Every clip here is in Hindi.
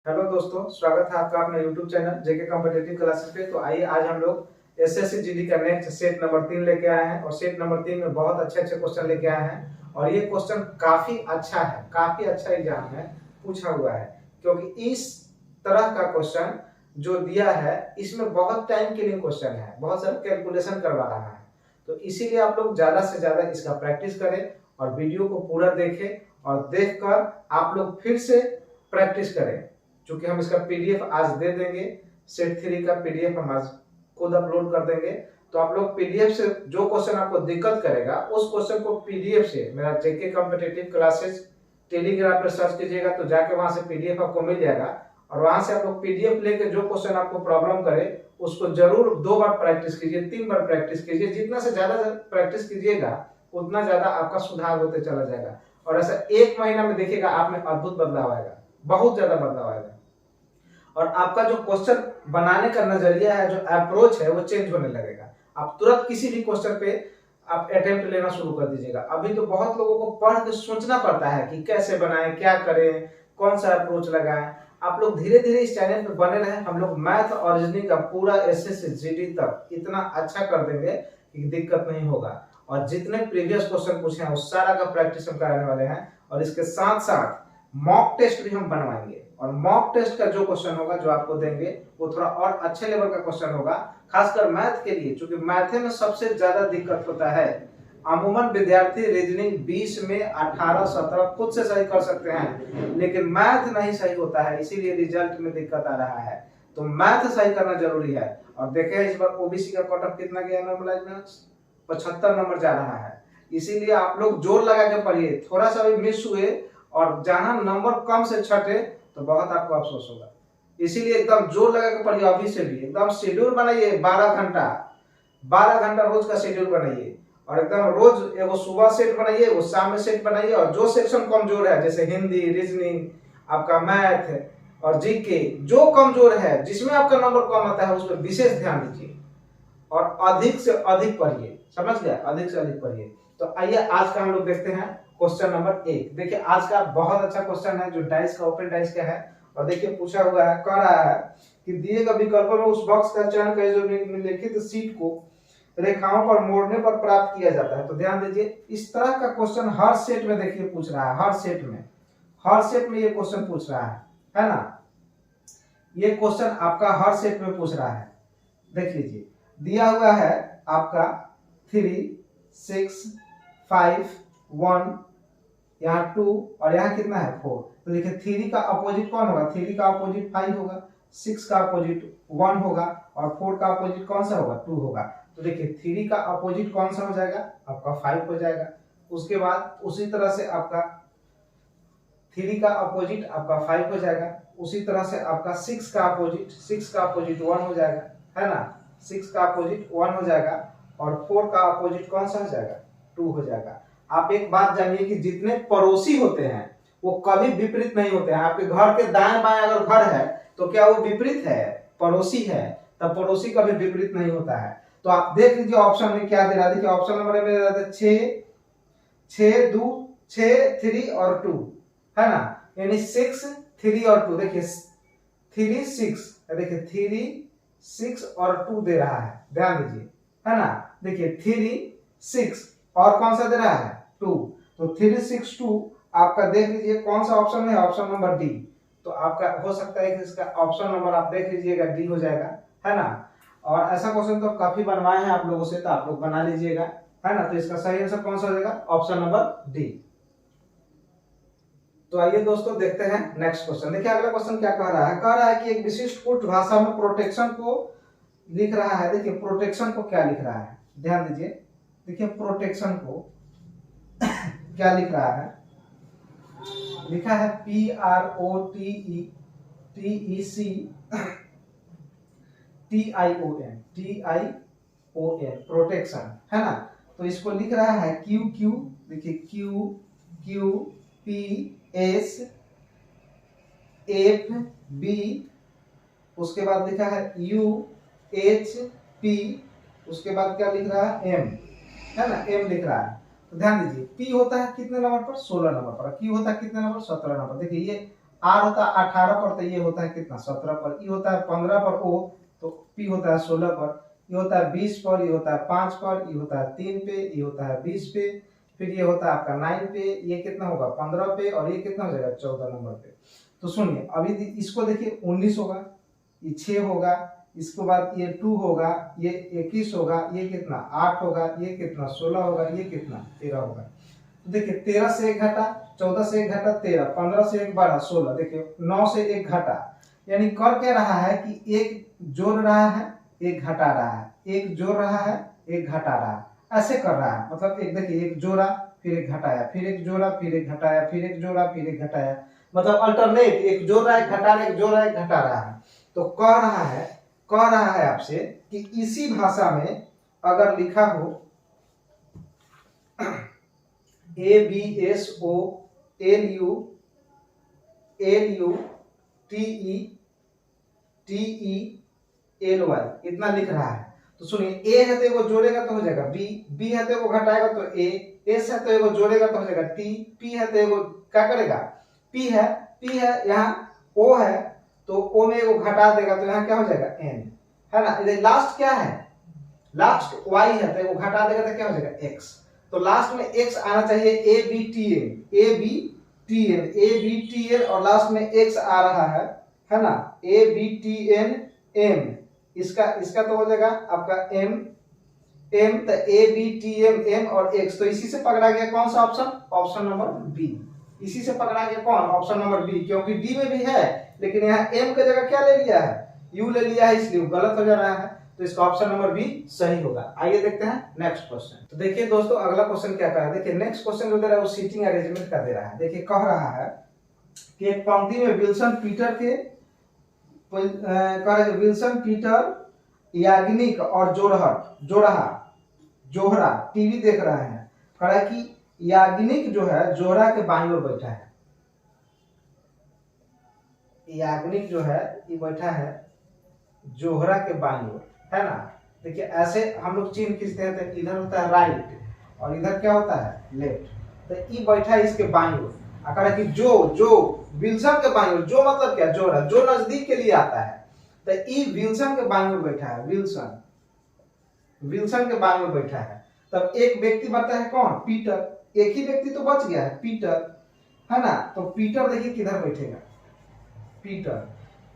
हेलो दोस्तों, स्वागत है आपका अपने YouTube चैनल जेके कॉम्पिटिटिव क्लासेस पे। तो आइए आज हम लोग एसएससी जीडी का नेक्स्ट सेट नंबर 3 लेके आए हैं और सेट नंबर 3 में बहुत अच्छे अच्छे क्वेश्चन लेके आए हैं और ये क्वेश्चन काफी अच्छा है, काफी अच्छा एग्जाम में पूछा हुआ है क्योंकि इस तरह का क्वेश्चन जो दिया है इसमें बहुत टाइम के लिए क्वेश्चन है, बहुत सारा कैलकुलेशन करवा रहा है। तो इसीलिए आप लोग ज्यादा से ज्यादा इसका प्रैक्टिस करें और वीडियो को पूरा देखें और देखकर आप लोग फिर से प्रैक्टिस करें। चूंकि हम इसका पीडीएफ आज दे देंगे, सेट 3 का पीडीएफ हम आज खुद अपलोड कर देंगे। तो आप लोग पीडीएफ से जो क्वेश्चन आपको दिक्कत करेगा उस क्वेश्चन को पीडीएफ से मेरा जेके कॉम्पिटिटिव क्लासेस टेलीग्राम पर सर्च कीजिएगा तो जाके वहां से पीडीएफ आपको मिल जाएगा और वहां से आप लोग पीडीएफ लेके जो क्वेश्चन आपको प्रॉब्लम करे उसको जरूर 2 बार प्रैक्टिस कीजिए, 3 बार प्रैक्टिस कीजिए। जितना से ज्यादा प्रैक्टिस कीजिएगा उतना ज्यादा आपका सुधार होते चला जाएगा और ऐसा 1 महीना में देखिएगा आप में अद्भुत बदलाव आएगा, बहुत ज्यादा बदलाव आएगा और आपका जो क्वेश्चन बनाने का नजरिया है, जो अप्रोच है वो चेंज होने लगेगा। आप तुरंत किसी भी क्वेश्चन पे आप अटेम्प्ट लेना शुरू कर दीजिएगा। अभी तो बहुत लोगों को पढ़ के सोचना पड़ता है कि कैसे बनाएं, क्या करें, कौन सा अप्रोच लगाएं। आप लोग धीरे धीरे इस चैनल पे बने रहें। हम लोग मैथ और रीजनिंग का पूरा एसएससी जीडी तक इतना अच्छा कर देंगे कि दिक्कत नहीं होगा और जितने प्रीवियस क्वेश्चन पूछे हैं उस सारा का प्रैक्टिस हम कराने वाले हैं और इसके साथ साथ मॉक टेस्ट भी हम बनवाएंगे और मॉक टेस्ट का जो क्वेश्चन होगा जो आपको देंगे वो थोड़ा और अच्छे लेवल का क्वेश्चन होगा, खासकर मैथ के लिए, क्योंकि मैथ में सबसे ज्यादा दिक्कत होता है। अमूमन विद्यार्थी रीजनिंग 20 में 18 17 खुद से सही कर सकते हैं लेकिन मैथ नहीं सही होता है, इसीलिए रिजल्ट में दिक्कत आ रहा है। तो मैथ सही करना जरूरी है और देखें इस बार ओबीसी का कट ऑफ कितना गया नॉर्मलाइज में 75 नंबर जा रहा है। इसीलिए आप लोग जोर लगा के पढ़िए, थोड़ा सा भी मिस हुए और जहां नंबर कम से छटे तो बहुत आपको अफसोस होगा। इसीलिए एकदम जोर लगा के पढ़िए, अभी से भी एकदम शेड्यूल बनाइए। 12 घंटा रोज का शेड्यूल बनाइए और एकदम रोज एगो सुबह सेट बनाइए, एगो शाम में सेट बनाइए और जो सेक्शन कमजोर है जैसे हिंदी, रीजनिंग, आपका मैथ और जीके, जो कमजोर है जिसमें आपका नंबर कम आता है उस पर विशेष ध्यान दीजिए और अधिक से अधिक पढ़िए। समझ गया? अधिक से अधिक पढ़िए। तो आइए आज का हम लोग देखते हैं क्वेश्चन नंबर 1। देखिए आज का बहुत अच्छा क्वेश्चन है जो डाइस का, ओपन डाइस का है और देखिए पूछा हुआ है, कह रहा है कि दिए गए विकल्पों में उस बॉक्स का चयन करें जो निम्नलिखित सीट को रेखाओं पर मोड़ने पर प्राप्त किया जाता है। तो ध्यान दीजिए, इस तरह का क्वेश्चन हर सेट में देखिए पूछ रहा है, हर सेट में ये क्वेश्चन पूछ रहा है ना? ये क्वेश्चन आपका हर सेट में पूछ रहा है। देख लीजिए, दिया हुआ है आपका 3 6 5 1, यहाँ 2 और यहाँ कितना है 4। तो देखिए 3 का अपोजिट कौन होगा? 3 का अपोजिट 5 होगा, 6 का अपोजिट 1 होगा और 4 का अपोजिट कौन सा होगा? 2 होगा। तो देखिए 3 का अपोजिट कौन सा हो जाएगा? आपका 5 हो जाएगा। उसके बाद उसी तरह से आपका 3 का अपोजिट आपका 5 हो जाएगा। उसी तरह से आपका 6 का अपोजिट 1 हो जाएगा, है ना? 6 का अपोजिट 1 हो जाएगा और 4 का अपोजिट कौन सा हो जाएगा? 2 हो जाएगा। आप एक बात जानिए कि जितने पड़ोसी होते हैं वो कभी विपरीत नहीं होते हैं। आपके घर के दाएं बाएं अगर घर है तो क्या वो विपरीत है? पड़ोसी है, तब पड़ोसी कभी विपरीत नहीं होता है। तो आप देख लीजिए ऑप्शन में क्या दे रहा है। देखिए ऑप्शन नंबर में दे रहा है 6 2 6 3 और 2, है ना? यानी 6 3 और 2। देखिए 3 6, देखिए 3 6 और 2 दे रहा है, ध्यान दीजिए, है ना? देखिए 3 6 और कौन सा दे रहा है? 2। तो 3 6 2 आपका देख लीजिए कौन सा ऑप्शन में है? Option number D. तो आपका हो सकता है कि इसका ऑप्शन नंबर आप देख लीजिएगा डी हो जाएगा, है ना? और ऐसा क्वेश्चन तो काफी बनवाए हैं आप लोगों से, तो आप लोग बना लीजिएगा, है ना? तो इसका सही आंसर कौन सा हो जाएगा? Option number D. तो आइए दोस्तों देखते हैं नेक्स्ट क्वेश्चन। देखिए अगला क्वेश्चन क्या कह रहा है? कह रहा है कि एक विशिष्ट कुट भाषा में प्रोटेक्शन को लिख रहा है। देखिए प्रोटेक्शन को क्या लिख रहा है, ध्यान दीजिए। देखिए प्रोटेक्शन को क्या लिख रहा है? लिखा है PROTECTION, प्रोटेक्शन, है ना? तो इसको लिख रहा है QQ। देखिए QQPSFB, उसके बाद लिखा है UHP, उसके बाद क्या लिख रहा है? M, है ना? M लिख रहा है। तो ध्यान दीजिए P होता है कितने नंबर पर? 16 नंबर पर। Q होता है कितने नंबर? 17 नंबर। देखिए ये आर होता है 18 पर, तो ये होता है कितना 17 पर, ई होता है 15 पर ओ, तो पी होता है 16 पर, ये होता है 20 पर, ये होता है 5 पर, ये होता है 3 पे, ये होता है 20 पे, फिर ये होता है आपका 9 पे, ये कितना होगा 15 पे, और ये कितना हो जाएगा 14 नंबर पे। तो सुनिए अभी इसको देखिए 19 होगा, ये 6 होगा, इसके बाद ये 2 होगा, ये 21 होगा, ये कितना 8 होगा, ये कितना 16 होगा, ये कितना 13 होगा। तो देखिए 13 से 1 घटा, 14 से 1 घटा 13, 15 से 1 12 16, देखिए 9 से 1 घटा, यानी कर क्या रहा है कि एक जोड़ रहा है एक घटा रहा है, एक जोड़ रहा है एक घटा रहा है, ऐसे कर रहा है। मतलब एक देखिए एक जोड़ा फिर एक घटाया, फिर एक जोड़ा फिर एक घटाया, फिर एक जोड़ा फिर एक घटाया, मतलब अल्टरनेट, एक जोड़ रहा है घटा रहा है, एक जोड़ रहा है घटा रहा है। तो कह रहा है आपसे कि इसी भाषा में अगर लिखा हो A B S O L U T E L Y इतना लिख रहा है, तो सुनिए ए है तो एगो जोड़ेगा तो हो जाएगा बी, बी है तो एगो घटाएगा तो ए, एस है तो एगो जोड़ेगा तो हो जाएगा टी, पी है तो एगो क्या करेगा पी है, यहाँ ओ है तो ओ में एगो घटा देगा तो यहाँ क्या हो जाएगा एन, है ना। इधर लास्ट क्या है, लास्ट वाई है तो एगो घटा देगा तो क्या हो जाएगा एक्स, तो लास्ट में एक्स आना चाहिए ए बी टी एन, और लास्ट में एक्स आ रहा है ना, A B T N M, इसका तो हो जाएगा आपका एम, तो ए बी टी एम और एक्स, तो इसी से पकड़ा गया कौन सा ऑप्शन, ऑप्शन नंबर बी, इसी से पकड़ा गया कौन, ऑप्शन नंबर बी, क्योंकि डी में भी है लेकिन यहाँ एम की जगह क्या ले लिया है, यू ले लिया है, इसलिए गलत हो जा रहा है, तो इसका ऑप्शन नंबर बी सही होगा। आइए देखते हैं नेक्स्ट क्वेश्चन। तो देखिए दोस्तों अगला क्वेश्चन क्या कर रहा है, देखिए नेक्स्ट क्वेश्चन जो दे रहा है वो सीटिंग अरेंजमेंट का दे रहा है। देखिए कह रहा है कि एक पंक्ति में विल्सन पीटर याग्निक और जोहरा टीवी देख रहे हैं। कह रहा है कि याग्निक जो है जोहरा के बाईं ओर बैठा है, याग्निक जो है ये बैठा है जोहरा के बाईं ओर, है ना। देखिए ऐसे हम लोग चिन्ह खींचते हैं तो इधर होता है राइट और इधर क्या होता है लेफ्ट, तो ये बैठा है इसके बाईं ओर। अगर कि जो विल्सन के बाईं ओर, जो मतलब क्या जोहरा, जो नजदीक के लिए आता है, तो ये विल्सन के बाईं ओर बैठा है, विल्सन के बाईं ओर बैठा है। तब एक व्यक्ति बचा है कौन, पीटर, एक ही व्यक्ति तो बच गया है पीटर, है ना। तो पीटर देखिए किधर बैठेगा, पीटर,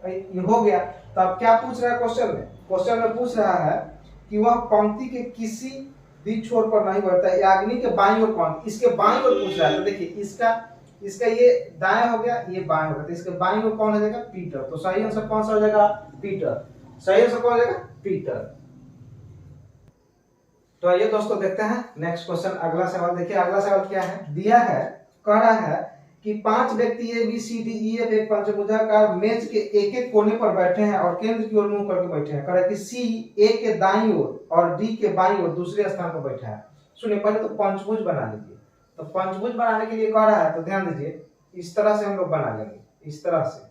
ये हो गया। तब क्या पूछ रहा है क्वेश्चन में पूछ रहा है कि वह पंक्ति के किसी भी छोर पर नहीं बैठता है, याग्निक के बाईं ओर कौन, इसके बाईं ओर पूछ रहा है। तो देखिए इसका ये दाएं हो गया, ये बाएं हो गया, तो इसके बाईं ओर कौन हो जाएगा पीटर, तो सही आंसर कौन सा हो जाएगा पीटर, सही आंसर कौन हो जाएगा पीटर। तो आइए दोस्तों देखते हैं नेक्स्ट क्वेश्चन, अगला सवाल। देखिए अगला सवाल क्या है, दिया है, कह रहा है कि 5 व्यक्ति A B C D E F एक पंचभुजाकार मेज के एक एक कोने पर बैठे हैं और केंद्र की ओर मुंह करके बैठे हैं। कह रहा है कि सी ए के दाईं ओर और डी के बाईं ओर दूसरे स्थान पर बैठा है। सुनिए पहले तो पंचभुज बना लीजिए, तो पंचभुज बनाने के लिए कह रहा है तो ध्यान दीजिए, इस तरह से हम लोग बना लेंगे, इस तरह से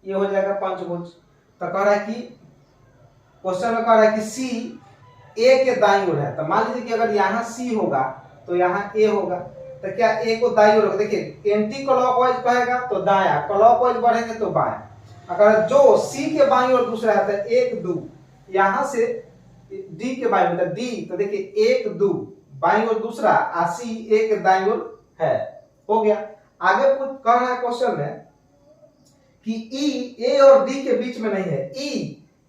ये हो जाएगा पंचभुज। तो कह रहा है कि क्वेश्चन में कह रहा है कि सी ए के दाईं ओर है, तो मान लीजिए कि अगर यहाँ सी होगा तो यहाँ ए होगा, तो क्या ए को दाईं ओर होगा, देखिए एंटी क्लॉकवाइज कहेगा तो दायां, क्लॉकवाइज बढ़ेंगे तो बायां। अगर जो सी के बाईं ओर दूसरा है तो 1 2, यहाँ से डी के बाईं ओर डी, तो देखिए 1 2 बाईं ओर दूसरा, आ सी ए के दाईं ओर है, हो गया। आगे कुछ कह रहा है क्वेश्चन में कि ई ए और डी के बीच में नहीं है,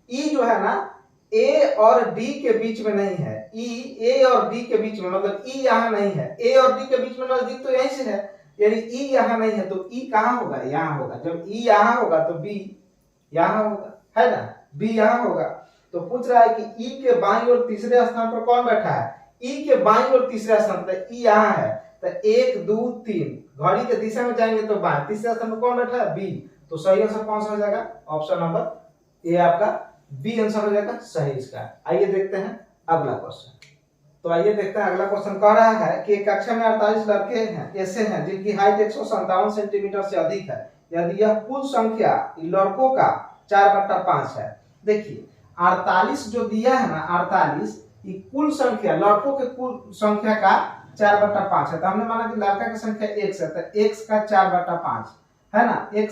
ई जो है ना ए और डी के बीच में नहीं है, ई ए और डी के बीच में, मतलब ई यहाँ नहीं है, ए और डी के बीच में नजदीक तो यहीं से है, यानी ई यहाँ नहीं है, तो ई कहाँ होगा, यहाँ होगा। जब ई यहाँ होगा तो बी यहाँ होगा, है ना, बी यहाँ होगा। तो पूछ रहा है कि ई के बाईं ओर तीसरे स्थान पर कौन बैठा है, ई के बाईं ओर तीसरा स्थान पर ई यहाँ है, तो 1 2 3 घड़ी के दिशा में जाएंगे तो बाएं, तीसरे स्थान पर कौन बैठा है बी, तो सही आंसर कौन सा हो जाएगा, ऑप्शन नंबर ए आपका बी आंसर हो जाएगा सही इसका। आइए देखते हैं अगला क्वेश्चन। तो आइए देखते हैं अगला क्वेश्चन, कह रहा है कि एक कक्षा में 48 लड़के हैं ऐसे हैं जिनकी हाइट 157 सेंटीमीटर से अधिक है, यदि यह कुल संख्या लड़कों का 4/5 है। देखिए 48 जो दिया है ना, 48 ये कुल संख्या लड़कों के कुल संख्या का 4/5 है, तो हमने माना कि लड़का की संख्या x है, तो x का 4/5 है ना, x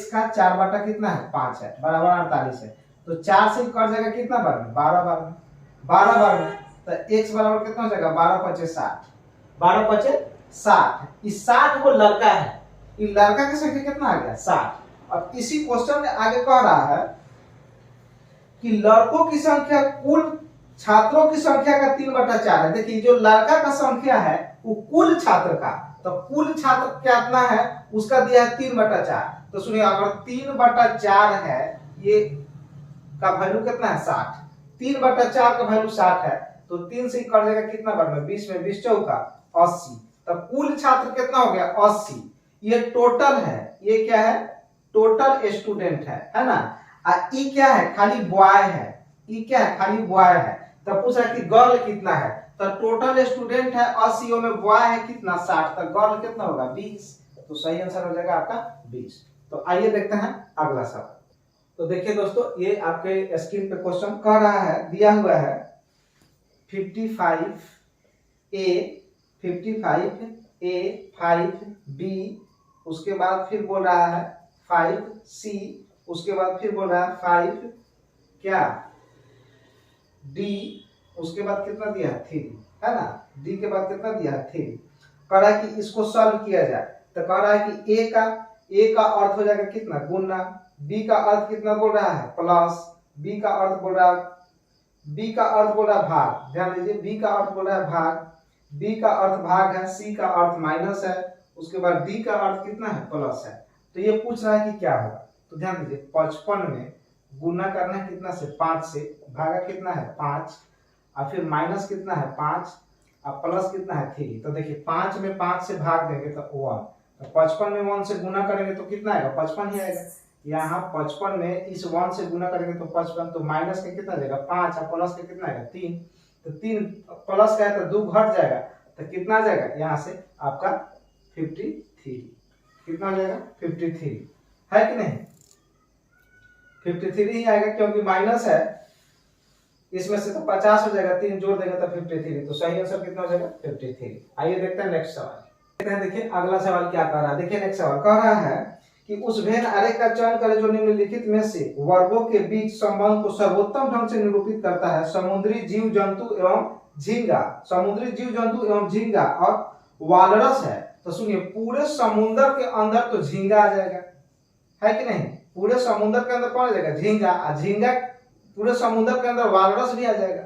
का 4 बटा कितना है 5 है, बराबर 48 है। तो 4 से कट जाएगा कितना बार में 12 बार में, 12 बार में, तो x बराबर कितना हो जाएगा 12 × 5 = 60, 12 × 5 = 60। इस 60 वो लड़का है, ये लड़का की संख्या कितना आ गया 60। अब इसी क्वेश्चन में आगे कह रहा है कि लड़कों की संख्या कुल छात्रों की संख्या का 3/4 है। देखिए जो लड़का का संख्या है वो कुल छात्र का, तो कुल छात्र कितना है उसका दिया है 3/4। तो सुनिए अगर 3/4 है, ये का वैल्यू कितना है 60, 3/4 का वैल्यू 60 है, तो 3 से कट जाएगा कितना बार में 20 में 20 चौका 80। तो कुल छात्र कितना हो गया 80। ये टोटल है, ये क्या है टोटल स्टूडेंट है ना। ई क्या है खाली बॉय है, ई क्या है खाली बॉय है। तो पूछा कि गर्ल कितना है, तो टोटल स्टूडेंट है 80 में बॉय है कितना 60, तो गर्ल कितना होगा 20। तो सही आंसर हो जाएगा आपका 20। तो आइए देखते हैं अगला सवाल। तो देखिए दोस्तों ये आपके स्क्रीन पे क्वेश्चन कह रहा है, दिया हुआ है 55A 5B, उसके बाद फिर बोल रहा है 5C, उसके बाद फिर बोल रहा है 5 क्या D, उसके बाद कितना दिया है 3 है ना, D के बाद कितना दिया है 3। कह रहा है कि इसको सॉल्व किया जाए, तो कह रहा है कि A का अर्थ हो जाएगा कितना गुना, B का अर्थ कितना बोल रहा है प्लस, B का अर्थ बोल रहा है भाग, ध्यान दीजिए B का अर्थ बोल रहा है भाग, B का अर्थ भाग है, C का अर्थ माइनस है, उसके बाद D का अर्थ कितना है प्लस है। तो ये पूछ रहा है कि क्या होगा, तो ध्यान दीजिए 55 में गुना करना है कितना से 5 से, भागा कितना है 5, और फिर माइनस कितना है 5 और प्लस कितना है 3। तो देखिए 5 में 5 से भाग देंगे तो 1, तो 55 में 1 से गुना करेंगे तो कितना आएगा 55 ही आएगा। यहाँ 55 में इस 1 से गुना करेंगे तो 55, तो माइनस का कितना जाएगा 5 और प्लस का कितना आएगा 3, तो 3 प्लस का है तो 2 घट जाएगा, तो कितना आ जाएगा यहाँ से आपका 53, कितना हो जाएगा 53 है कि नहीं, 53 ही आएगा क्योंकि माइनस है, इसमें से तो 50 हो जाएगा, 3 जोड़ देंगे तो 53, तो सही आंसर कितना हो जाएगा 53। आइए देखते हैं नेक्स्ट सवाल। देखिए अगला सवाल क्या कह रहा है, देखिए नेक्स्ट सवाल कह रहा है कि उस वेन अरे का चयन करें जो निम्नलिखित में से वर्गों के बीच संबंध को सर्वोत्तम ढंग से निरूपित करता है। समुद्री जीव जंतु एवं झींगा, समुद्री जीव जंतु एवं झींगा और वालरस है। तो सुनिए पूरे समुद्र के अंदर तो झींगा आ जाएगा है कि नहीं, पूरे समुद्र के अंदर कौन आ जाएगा झींगा, और झींगा पूरे समुद्र के अंदर वालरस भी आ जाएगा।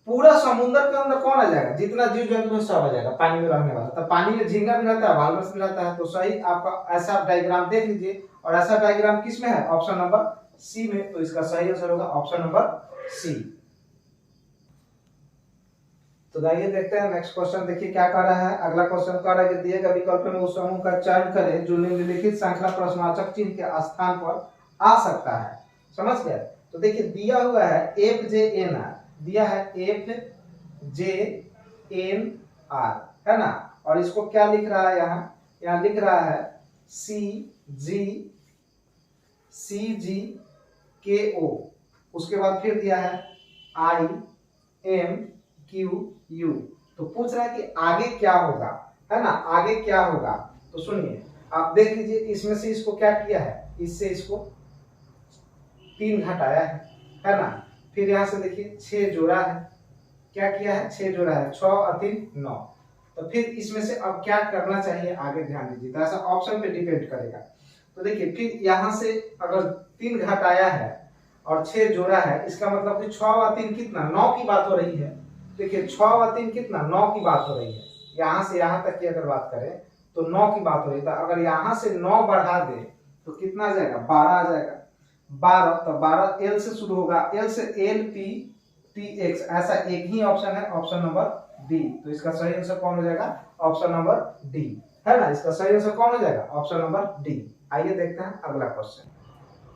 पूरा समुद्र के अंदर कौन आ जाएगा जितना जीव जंतु है सब आ जाएगा पानी में रहने वाला, तो पानी में झींगा भी रहता है वालरस भी रहता है। तो सही आपका ऐसा डायग्राम देख लीजिए, और ऐसा डायग्राम किस में है ऑप्शन नंबर सी में, तो इसका सही आंसर होगा ऑप्शन नंबर सी। तो आइए देखते हैं नेक्स्ट क्वेश्चन। देखिए क्या कह रहा है, अगला क्वेश्चन कह रहा है कि दिए गए विकल्प में उस समूह का चयन करें जो निम्नलिखित श्रृंखला प्रश्नवाचक चिन्ह के स्थान पर आ सकता है। समझ गए। तो देखिए दिया हुआ है FJNR, दिया है FJNR है ना, और इसको क्या लिख रहा है यहाँ लिख रहा है CGKO, उसके बाद फिर दिया है IMQU। तो पूछ रहा है कि आगे क्या होगा है ना, आगे क्या होगा। तो सुनिए आप देख लीजिए, इसमें से इसको क्या किया है, इससे इसको 3 घटाया है ना, फिर यहाँ से देखिए 6 जोड़ा है, क्या किया है 6 जोड़ा है, 6 और 3 9। तो फिर इसमें से अब क्या करना चाहिए आगे ध्यान दीजिए, तो ऐसा ऑप्शन पे डिपेंड करेगा। तो देखिए फिर यहाँ से अगर 3 घटाया है और 6 जोड़ा है, इसका मतलब कि 6 और 3 कितना 9 की बात हो रही है। देखिए 6 और 3 कितना 9 की बात हो रही है, यहाँ से यहाँ तक की अगर बात करें तो 9 की बात हो रही है। तो अगर यहाँ से 9 बढ़ा दे तो कितना आ जाएगा 12 आ जाएगा, 12। तो 12 L से शुरू होगा, L से LPTX, ऐसा एक ही ऑप्शन है ऑप्शन नंबर डी। तो इसका सही आंसर कौन हो जाएगा ऑप्शन नंबर डी है ना, इसका सही आंसर कौन हो जाएगा ऑप्शन नंबर डी। आइए देखते हैं अगला क्वेश्चन।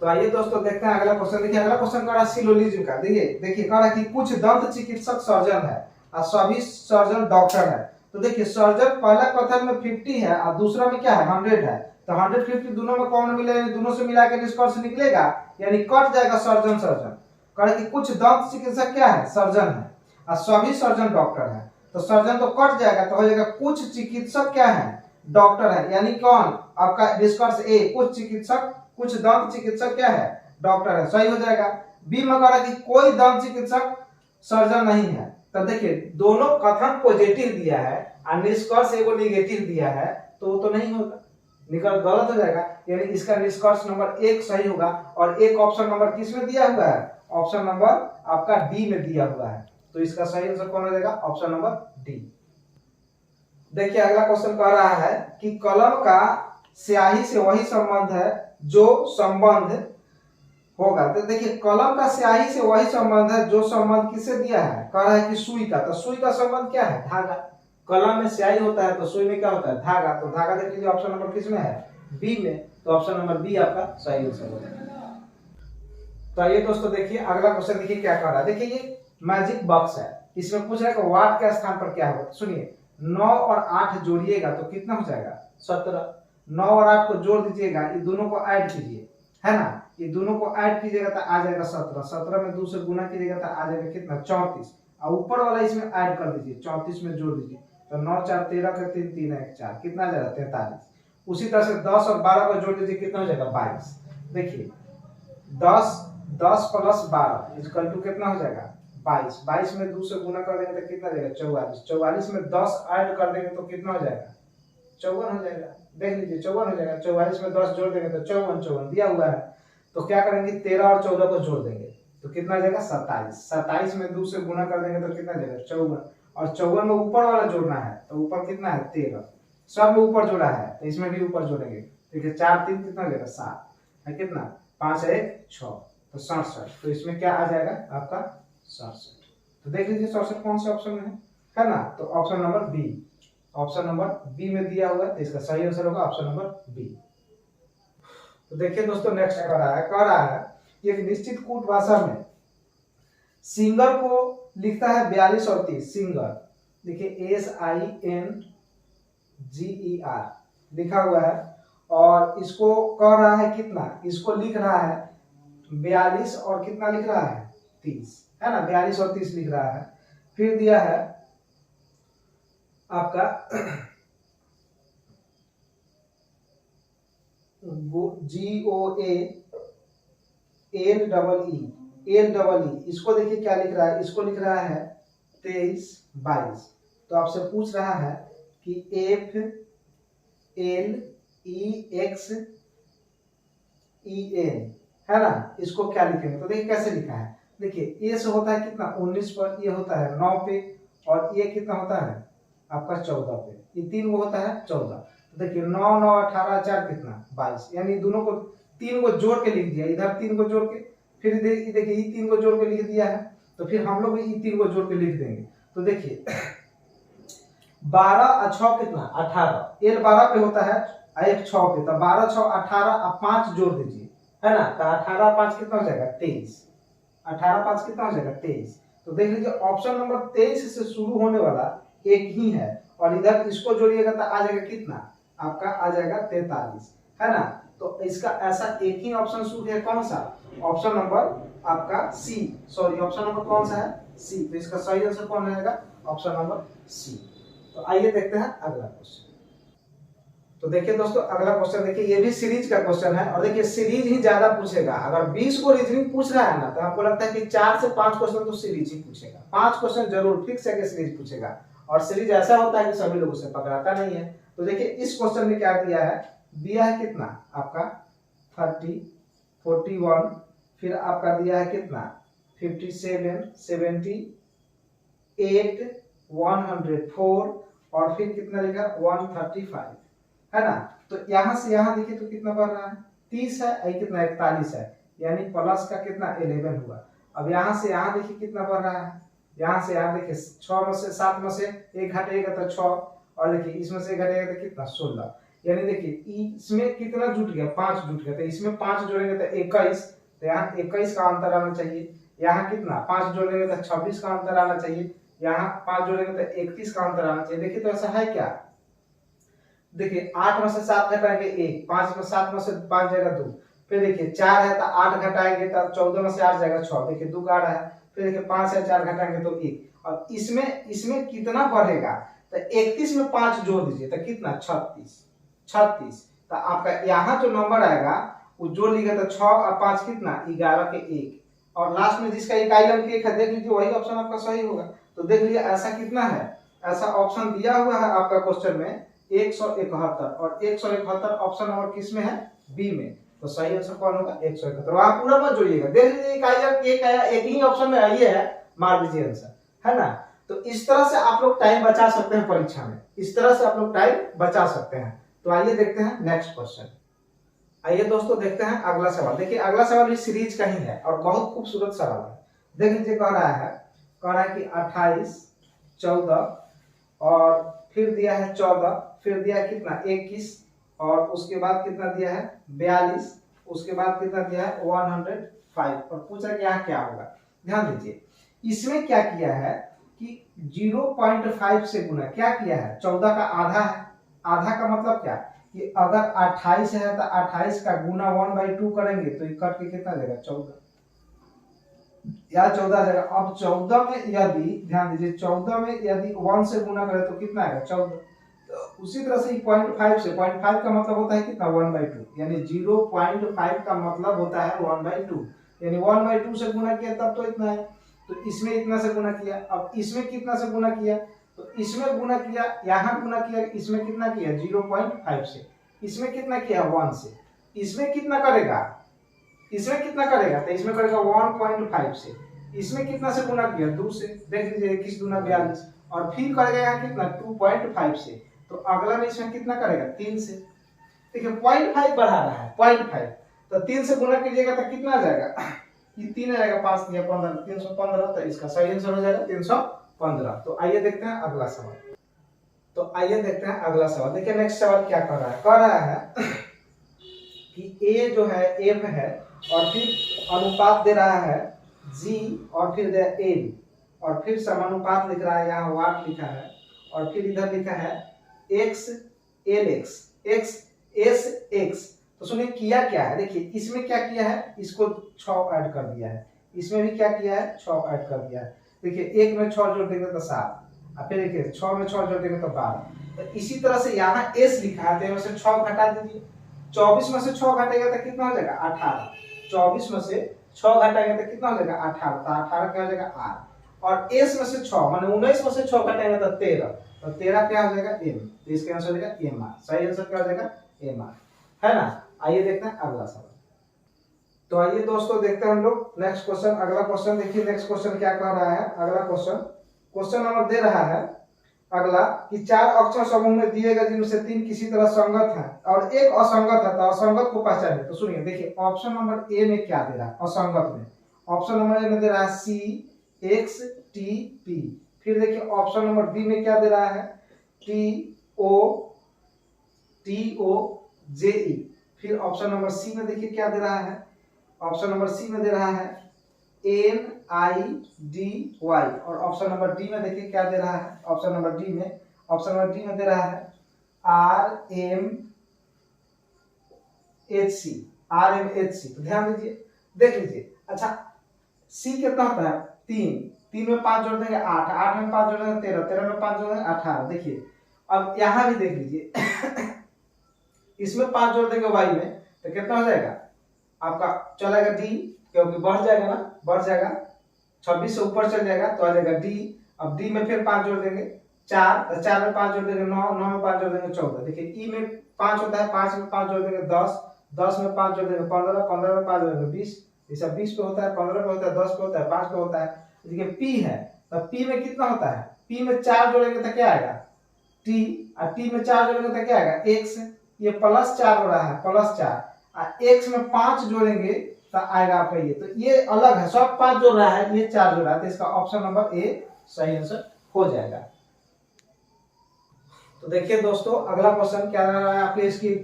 तो आइए दोस्तों देखते हैं अगला क्वेश्चन। देखिए अगला क्वेश्चन कर रहा है सिलोजिज्म का। देखिए कह रहा है कि कुछ दंत चिकित्सक सर्जन है और सभी सर्जन डॉक्टर है। तो देखिए सर्जन पहला कथन में 50 है और दूसरा में क्या है 100 है, तो 100 50 दोनों में कॉमन मिलेगा, दोनों से मिला के निष्कर्ष निकलेगा, यानी कट जाएगा सर्जन। कह रहा है कि कुछ दंत चिकित्सक क्या है सर्जन है और सभी सर्जन डॉक्टर है। तो सर्जन तो कट जाएगा, तो हो जाएगा कुछ चिकित्सक क्या है, डॉक्टर है। यानी कौन आपका निष्कर्ष ए, कुछ चिकित्सक, कुछ दंत चिकित्सक क्या है, डॉक्टर है, सही हो जाएगा। बी में कह रहा है कि कोई दंत चिकित्सक सर्जन नहीं है। तब देखिए दोनों कथन पॉजिटिव दिया है और निष्कर्ष एगो नेगेटिव दिया है, तो वो तो नहीं होगा, निकल गलत हो जाएगा। यानी इसका निष्कर्ष नंबर 1 सही होगा। और एक ऑप्शन नंबर किस में दिया हुआ है, ऑप्शन नंबर आपका डी में दिया हुआ है। तो इसका सही आंसर कौन हो जाएगा, ऑप्शन नंबर डी। देखिए अगला क्वेश्चन कह रहा है कि कलम का स्याही से वही संबंध है जो संबंध होगा। तो देखिए कलम का स्याही से वही संबंध है जो संबंध किससे दिया है, कह रहा है कि सुई का। तो सुई का संबंध क्या है, धागा। कलम में स्याही होता है तो सुई में क्या होता है, धागा। तो धागा देख लीजिए ऑप्शन नंबर किस में है, बी में। तो ऑप्शन नंबर बी आपका सही आंसर होगा। तो आइए दोस्तों देखिए अगला क्वेश्चन, देखिए क्या कह रहा है। देखिए ये मैजिक बॉक्स है, इसमें पूछ रहा है कि वाट के स्थान पर क्या होगा। सुनिए 9 और 8 जोड़िएगा तो कितना हो जाएगा, 17। 9 और 8 को जोड़ दीजिएगा, ये दोनों को ऐड कीजिए, है ना, ये दोनों को ऐड कीजिएगा तो आ जाएगा 17। 17 में 2 से गुना कीजिएगा तो आ जाएगा कितना, 34। और ऊपर वाला इसमें ऐड कर दीजिए, 34 में जोड़ दीजिए तो 9 4 13 का 3 3 1 4 कितना आ जाएगा, 43। उसी तरह से 10 और 12 को जोड़ दीजिए, कितना हो जाएगा, 22। देखिए 10 प्लस 12 इक्वल टू कितना हो जाएगा, 22। 22 में 2 से गुना कर देंगे तो कितना आ जाएगा, 44। 44 में 10 ऐड कर देंगे तो कितना हो जाएगा, 54 हो जाएगा। देख लीजिए 54 हो जाएगा। 44 में 10 जोड़ देंगे तो 54 दिया हुआ है। तो क्या करेंगे, 13 और 14 को जोड़ देंगे तो कितना आ जाएगा, 27। 27 में 2 से गुना कर देंगे तो कितना आ जाएगा, 54। और 54 में ऊपर वाला जोड़ना है तो ऊपर कितना है, 13। सब में ऊपर जोड़ा है तो इसमें भी ऊपर जोड़ेंगे। देखिए 4 3 कितना हो जाएगा, 7 है, कितना 5 1 6 तो 67। तो इसमें क्या आ जाएगा आपका, 67। तो देख लीजिए 67 कौन से ऑप्शन में है ना। तो option number B, option number B में दिया हुआ है, तो इसका सही आंसर होगा ऑप्शन नंबर बी। तो देखिए दोस्तों नेक्स्ट कह रहा है कि एक निश्चित कूट भाषा में सिंगर को लिखता है 42 और 30। सिंगर देखिए SINGER लिखा हुआ है और इसको कह रहा है कितना, इसको लिख रहा है 42 और कितना लिख रहा है, 30, है ना, 42 और 30 लिख रहा है। फिर दिया है आपका GOALEE, इसको देखिए क्या लिख रहा है, इसको लिख रहा है 23 22। तो आपसे पूछ रहा है कि FLEXEN है ना, इसको क्या लिखेंगे। तो देखिए कैसे लिखा है, देखिए ए से होता है कितना 19 पर, ये होता है 9 पे, और ये कितना होता है आपका 14 पे, ये 3 को होता है 14। तो देखिए 9 9 18 4 कितना 22, यानी दोनों को 3 को जोड़ के लिख दिया, इधर 3 को जोड़ के, फिर देखिए ये 3 को जोड़ के लिख दिया है। तो फिर हम लोग ये 3 को जोड़ के लिख देंगे। तो देखिए 12 और 6 कितना 18, एल 12 पे होता है, एक 6 पे, तो 12 6 18 और 5 जोड़ दीजिए, है ना, तो 18 5 कितना हो जाएगा 23। 18 5 कितना हो जाएगा 23। तो देख लीजिए ऑप्शन नंबर 23 से शुरू होने वाला एक ही है, और इधर इसको जोड़िएगा तो आ जाएगा कितना आपका, आ जाएगा 43, है ना। तो इसका ऐसा एक ही ऑप्शन शुरू है, कौन सा, ऑप्शन नंबर आपका सी, सॉरी ऑप्शन नंबर कौन सा है, सी। तो इसका सही आंसर कौन रहेगा, ऑप्शन नंबर सी। तो आइए देखते हैं अगला क्वेश्चन। तो देखिए दोस्तों अगला क्वेश्चन, देखिए ये भी सीरीज का क्वेश्चन है, और देखिए सीरीज ही ज्यादा पूछेगा। अगर 20 को रीजनिंग पूछ रहा है ना, तो हमको लगता है कि 4 से 5 क्वेश्चन तो सीरीज ही पूछेगा, 5 क्वेश्चन जरूर फिक्स है कि सीरीज पूछेगा। और सीरीज ऐसा होता है कि सभी लोगों से पकड़ाता नहीं है। तो देखिए इस क्वेश्चन में क्या दिया है कितना आपका 30 41, फिर आपका दिया है कितना 57 78 104, और फिर कितना लिखा 135, है ना। तो यहाँ से यहाँ देखिए तो कितना बढ़ रहा है 30 है, कितना 41 है, यानी प्लस का कितना 11 हुआ। अब यहाँ से यहाँ देखिए कितना बढ़ रहा है, यहाँ से यहाँ देखिए 6 में से 7 में से एक घटेगा तो 6, और देखिए इसमें से घटेगा तो कितना 16, यानी देखिए इसमें कितना जुट गया 5 जुट गया, तो इसमें 5 जोड़ेंगे तो 21, तो यहाँ 21 का अंतर आना चाहिए। यहाँ कितना 5 जोड़ेंगे तो 26 का अंतर आना चाहिए, यहाँ 5 जोड़ेंगे तो 31 का अंतर आना चाहिए। देखिए तो ऐसा है क्या, देखिए 8 में से 7 घटाएंगे 1, 5 में 7 में से 5 जाएगा 2, फिर देखिए 4 है तो 8 घटाएंगे तो 14 में से 8 जाएगा 6, देखिए 2 का आ रहा है, फिर देखिए 5 है 4 घटाएंगे तो 1। अब इसमें कितना बढ़ेगा, तो 31 में 5 जोड़ दीजिए तो कितना 36। तो आपका यहाँ जो नंबर आएगा वो जोड़ लीजिए तो 6 और 5 कितना 11 के 1, और लास्ट में जिसका इकाई अंक 1 है देख लीजिए वही ऑप्शन आपका सही होगा। तो देख लीजिए ऐसा कितना है, ऐसा ऑप्शन दिया हुआ है आपका क्वेश्चन में 171, और 171 ऑप्शन नंबर किस में है, बी में। तो सही आंसर कौन होगा 171। आप पूरा मत जोड़िएगा, देख लीजिए इकाई अंक 1 आया, एक ही ऑप्शन में आइए है, मार दीजिए आंसर, है ना। तो इस तरह से आप लोग टाइम बचा सकते हैं परीक्षा में, इस तरह से आप लोग टाइम बचा सकते हैं। तो आइए देखते हैं नेक्स्ट क्वेश्चन। आइए दोस्तों देखते हैं अगला सवाल। देखिए अगला सवाल इस सीरीज का ही है और बहुत खूबसूरत सवाल है। देख लीजिए कह रहा है कि 28, 14 और फिर दिया है 14, फिर दिया है कितना 21, और उसके बाद कितना दिया है 42, उसके बाद कितना दिया है 105, और पूछा कि यहाँ क्या होगा। ध्यान दीजिए इसमें क्या किया है कि 0.5 से गुना क्या किया है, 14 का आधा है। आधा का मतलब क्या कि अगर 28 है तो 28 का गुना 1/2 करेंगे तो ये कट के कितना जाएगा 14, या 14 जाएगा। अब 14 में यदि ध्यान दीजिए 14 में यदि 1 से गुना करें तो कितना आएगा 14। तो उसी तरह से 0.5 से 0.5 का मतलब होता है कितना 1/2, यानी 0.5 का मतलब होता है 1/2, यानी 1/2 से गुना किया तब तो इतना है। तो इसमें इतना से गुना किया, अब इसमें कितना से गुना किया, तो इसमें गुना किया, यहाँ गुना किया, इसमें कितना किया 0.5 से, इसमें कितना किया 1 से, इसमें कितना करेगा, इसमें कितना करेगा तो इसमें करेगा 1.5 से, इसमें कितना से गुना किया 2 से, देख लीजिए 21 दूना 42, और फिर करेगा यहाँ कितना 2.5 से, तो अगला में इसमें कितना करेगा 3 से। देखिए 0.5 बढ़ा रहा है 0.5, तो 3 से गुना कीजिएगा तो कितना आ जाएगा, ये 3 आएगा, 5 दिया 15, 315, तो इसका सही आंसर हो जाएगा 315। तो आइए देखते हैं अगला सवाल। तो आइए देखते हैं अगला सवाल। देखिए नेक्स्ट सवाल क्या कह रहा है कि ए जो है एफ है, और फिर अनुपात दे रहा है जी, और फिर दे एन, और फिर समानुपात लिख रहा है, यहाँ वाट लिखा है, और फिर इधर लिखा है x L x x S x. तो सुनिए किया क्या है, देखिए इसमें क्या किया है, इसको 6 ऐड कर दिया है, इसमें भी क्या किया है 6 ऐड कर दिया है। देखिए 1 में 6 जोड़ देंगे तो 7, और फिर देखिए 6 में 6 जोड़ देंगे तो 12। तो इसी तरह से यहाँ एस लिखा है, तो इसमें से 6 घटा दीजिए, 24 में से 6 घटेगा तो कितना हो जाएगा 18, 24 में से 6 घटाएंगे तो कितना हो जाएगा 18, तो 18 क्या हो जाएगा आर, और एस में से 6 माने 19 में से 6 घटाएंगे तो 13, तो 13 क्या हो जाएगा एम, तो इसका आंसर हो जाएगा एम आर। सही आंसर क्या हो जाएगा एम आर, है ना। आइए देखते हैं अगला सवाल। तो आइए दोस्तों देखते हैं हम लोग नेक्स्ट क्वेश्चन। अगला क्वेश्चन देखिए नेक्स्ट क्वेश्चन क्या कह रहा है। अगला क्वेश्चन नंबर दे रहा है अगला कि 4 अक्षर समूह में दिए गए जिनमें से 3 किसी तरह संगत है और एक असंगत है, तो असंगत को पहचानिए। तो सुनिए देखिए ऑप्शन नंबर ए में क्या दे रहा है, असंगत में ऑप्शन नंबर ए में दे रहा है सी एक्स टी पी, फिर देखिए ऑप्शन नंबर बी में क्या दे रहा है टी ओ जे ई, फिर ऑप्शन नंबर सी में देखिए क्या दे रहा है, ऑप्शन नंबर सी में दे रहा है एन आई डी वाई, और ऑप्शन नंबर डी में देखिए क्या दे रहा है, ऑप्शन नंबर डी में दे रहा है आर एम एच सी। तो ध्यान दीजिए देख लीजिए, अच्छा सी कितना होता है 3 में 5 जोड़ देंगे 8, 8 में 5 जोड़ देंगे 13, 13 में 5 जोड़ देंगे 18। देखिए अब यहाँ भी देख लीजिए इसमें 5 जोड़ देंगे वाई में तो कितना हो जाएगा आपका, चलेगा डी, क्योंकि बढ़ जाएगा ना, बढ़ जाएगा 26 से ऊपर चल जाएगा तो आ जाएगा डी। अब डी में फिर 5 जोड़ देंगे 4, तो 4 में 5 जोड़ देंगे 9, 9 में 5 जोड़ देंगे 14। देखिए ई में 5 होता है, 5 में 5 जोड़ देंगे 10, 10 में 5 जोड़ देंगे 15, 15 में 5 जोड़ देंगे 20, ये सब 20 पे होता है, 15 पे होता है, 10 पे होता है, 5 पे होता है। देखिए पी है, तो पी में कितना होता है, पी में 4 जोड़ेंगे तो क्या आएगा टी, और टी में 4 जोड़ेंगे तो क्या आएगा एक्स, ये +4 हो रहा है +4, और एक्स में 5 जोड़ेंगे तो आएगा आपका ये, तो ये अलग है, सब 5 जोड़ रहा है, ये 4 जोड़ रहा है, तो इसका ऑप्शन नंबर ए सही आंसर हो जाएगा। तो देखिए दोस्तों अगला क्वेश्चन क्या रहा है आपके स्क्रीन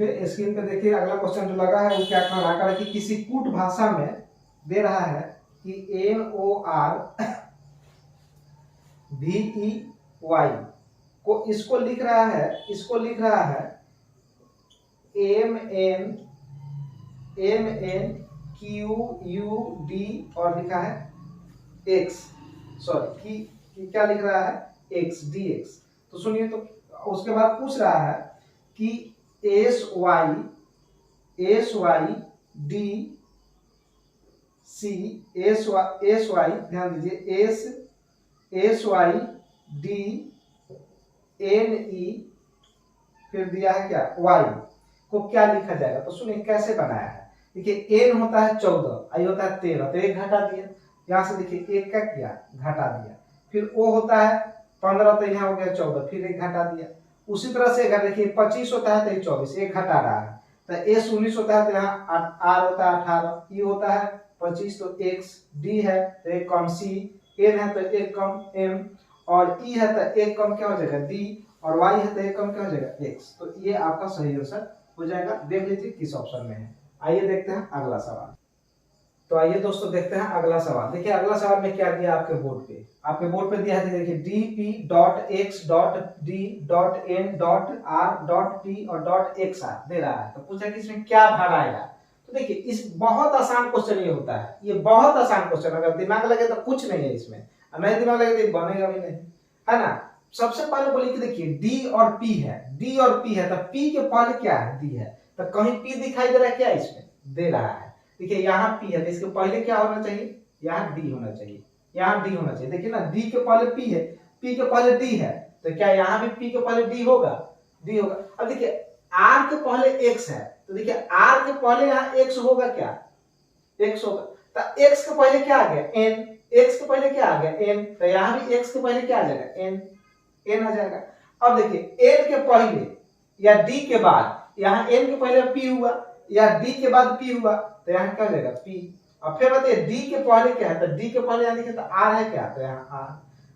पे देखिए अगला क्वेश्चन जो लगा है वो क्या कह रहा है कि किसी कूट भाषा में दे रहा है कि NOR VEY को इसको लिख रहा है MNQUD और लिखा है एक्स, सॉरी की क्या लिख रहा है, एक्स dx। तो सुनिए, तो उसके बाद पूछ रहा है कि S Y D C, S Y ध्यान दीजिए, S Y D N E, फिर दिया है क्या, वाई को क्या लिखा जाएगा। तो सुनिए कैसे बनाया है। देखिए एन होता है 14, आई होता है 13, तो एक घटा दिया, यहाँ से देखिए एक का किया घटा दिया, फिर ओ होता है 15, तो यहाँ हो गया 14, फिर एक घटा दिया। उसी तरह से अगर देखिए 25 होता है तो ये 24, एक घटा रहा है, तो एस 19 होता है तो यहाँ आर होता है 18, ई होता है 25 तो एक्स, डी है तो एक कम सी, एन है तो एक कम एम, और ई है तो एक कम क्या हो जाएगा डी, और वाई है तो एक कम क्या हो जाएगा एक्स। तो ये आपका सही आंसर हो जाएगा। देख लीजिए किस ऑप्शन में है। आइए देखते हैं अगला सवाल। तो आइए दोस्तों देखते हैं अगला सवाल। देखिए अगला सवाल में क्या दिया आपके बोर्ड पे, आपके बोर्ड पे दिया है, देखिए dp.x.d.n.r.p और .xr दे रहा है। तो पूछा कि इसमें क्या भाग आएगा। तो देखिए इस बहुत आसान क्वेश्चन ये होता है, ये बहुत आसान क्वेश्चन, अगर दिमाग लगे तो कुछ नहीं है इसमें, नहीं दिमाग लगे तो बनेगा भी नहीं, है ना। सबसे पहले बोलिए कि देखिए डी और पी है, डी और पी है, तो पी के पहले क्या है, डी है, तो कहीं पी दिखाई दे रहा है क्या, इसमें दे रहा है। देखिए यहाँ पी है तो इसके पहले क्या होना चाहिए, यहाँ डी होना चाहिए, यहाँ डी होना चाहिए। देखिए ना डी के पहले पी है, पी के पहले डी है, तो क्या यहाँ भी पी के पहले डी होगा, डी होगा। अब देखिए आर के पहले एक्स है, तो देखिए आर के पहले यहाँ एक्स होगा क्या, एक्स होगा, तो एक्स के पहले क्या आ गया एन, एक्स के पहले क्या आ गया एन, तो यहाँ भी एक्स के पहले क्या आ जाएगा एन, एन आ जाएगा। अब देखिए एन के पहले या डी के बाद, यहाँ एन के पहले पी हुआ या डी के बाद पी हुआ, तो यहाँ क्या हो जाएगा पी। और फिर बताइए डी के पहले क्या है, तो डी के पहले यहाँ देखिए तो आर है क्या, तो यहाँ आर।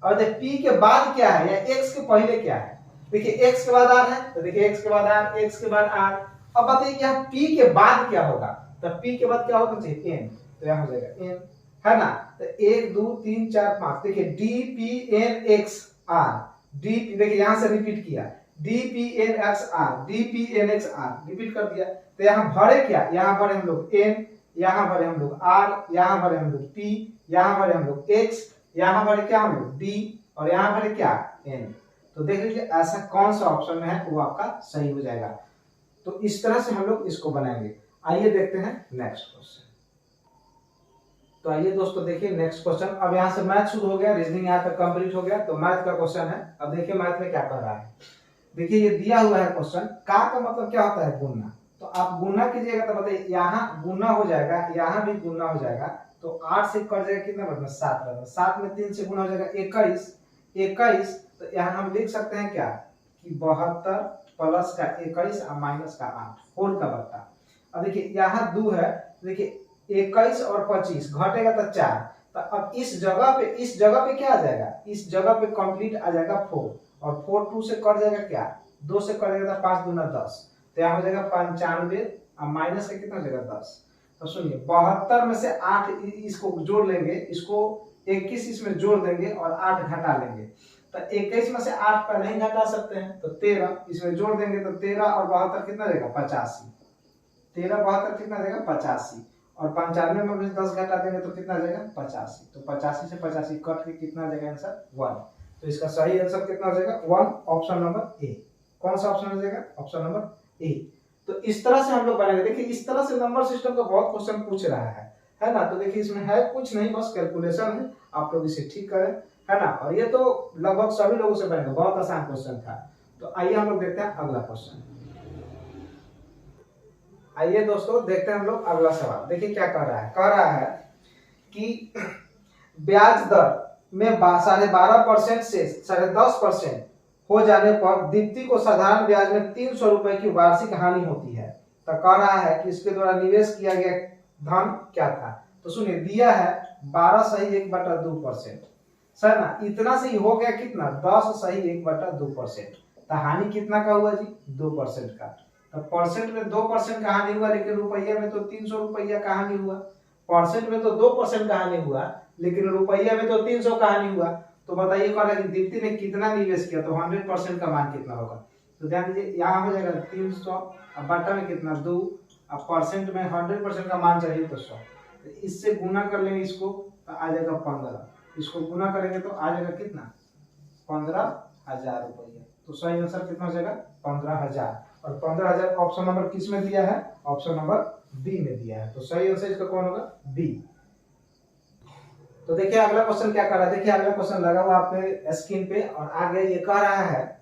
और देखिए पी के बाद क्या है, या एक्स के पहले क्या है, देखिए एक्स के बाद आर है, तो देखिए एक्स के बाद आर, एक्स के बाद आर। अब बताइए यहाँ पी के बाद क्या होगा, तो पी के बाद क्या होगा चाहिए एन, तो यहाँ हो जाएगा एन, है ना। तो 1 2 3 4 5, देखिए D P N X R, D, देखिए यहां से रिपीट किया, D P N X R, D P N X R, repeat कर दिया। तो यहाँ भरे क्या, यहाँ भरे हम लोग एन, यहाँ भरे हम लोग आर, यहाँ भरे हम लोग पी, यहाँ भरे हम लोग एक्स, यहाँ भरे क्या हम लोग डी, और यहाँ भरे क्या एन। तो देख लीजिए ऐसा कौन सा ऑप्शन में है वो आपका सही हो जाएगा। तो इस तरह से हम लोग इसको बनाएंगे। आइए देखते हैं नेक्स्ट क्वेश्चन। तो आइए दोस्तों देखिए नेक्स्ट क्वेश्चन। अब यहाँ से मैथ शुरू हो गया, रीजनिंग यहाँ तक कंप्लीट हो गया, तो मैथ का क्वेश्चन है। अब देखिए मैथ में क्या कर रहा है। देखिए ये दिया हुआ है क्वेश्चन, का मतलब क्या होता है गुणना। तो आप गुणा कीजिएगा तो बताइए यहाँ गुणा हो जाएगा, यहाँ भी गुणा हो जाएगा, तो 8 से कट जाएगा कितना बचना 7 बचना, 7 में 3 से गुणा हो जाएगा 21, 21। तो यहाँ हम लिख सकते हैं क्या कि 72 प्लस का 21 और माइनस का 8 होल का बट्टा। अब देखिए यहाँ 2 है, देखिए 21 और 25 घटेगा तो 4, तो अब इस जगह पे क्या आ जाएगा, इस जगह पे कंप्लीट आ जाएगा 4, और 4 2 से कट जाएगा क्या, 2 से कट जाएगा तो 5 दूना 10, तो यहाँ हो जाएगा 95 और माइनस का कितना हो जाएगा 10। तो सुनिए 72 में से 8 इसको जोड़ लेंगे, इसको 21 इसमें जोड़ देंगे और 8 घटा लेंगे। तो 21 में से 8 पहले ही घटा सकते हैं, तो 13 इसमें जोड़ देंगे तो 13 और 72 कितना देगा 85, 13 72 कितना देगा 85, और 95 में भी 10 घटा देंगे तो कितना जाएगा 85। तो 85 से 85 कट के कितना जाएगा आंसर 1। तो इसका सही आंसर कितना हो जाएगा 1, ऑप्शन नंबर ए। कौन सा ऑप्शन हो जाएगा, ऑप्शन नंबर ए। तो इस तरह से हम लोग बनाएंगे। देखिए इस तरह से नंबर सिस्टम का बहुत क्वेश्चन पूछ रहा है ना। तो देखिए इसमें है कुछ नहीं, बस कैलकुलेशन है, आप लोग इसे ठीक करें, है ना। और ये तो लगभग सभी लोगों से बनेगा, बहुत आसान क्वेश्चन था। तो आइए हम लोग देखते हैं अगला क्वेश्चन। आइए दोस्तों देखते हैं हम लोग अगला सवाल। देखिए क्या कह रहा है कि ब्याज दर में 12.5% से 10.5% हो जाने पर दीप्ति को साधारण ब्याज में 300 रुपए की वार्षिक हानि होती है। तो कह रहा है कि इसके द्वारा निवेश किया गया धन क्या था। तो सुनिए दिया है 12 सही 1/2%, सर ना इतना से ही हो गया कितना 10 सही 1/2%। तो हानि कितना का हुआ जी 2% का। तो परसेंट में 2% का हानि हुआ, लेकिन रुपया में तो 300 रुपया का हानि हुआ। परसेंट में तो 2% का हानि हुआ, लेकिन रुपया में तो 300 का हानि हुआ। तो बताइए कह रहा है कि दीप्ति ने कितना निवेश किया, तो 100% का मान कितना होगा। तो ध्यान दीजिए यहाँ हो जाएगा 300, अब बटा में कितना 2, अब परसेंट में 100% का मान चाहिए तो 100, तो इससे गुना कर लेंगे इसको, तो आ जाएगा 15। इसको गुना करेंगे तो आ जाएगा कितना 15,000 रुपया। तो सही आंसर कितना हो जाएगा 15,000। और 15,000 ऑप्शन नंबर किस में दिया है, ऑप्शन नंबर बी में दिया है। तो सही आंसर इसका कौन होगा, बी। तो देखिए अगला क्वेश्चन क्या कर रहा है, देखिए अगला क्वेश्चन लगा हुआ आपके स्क्रीन पे और आगे ये कह रहा है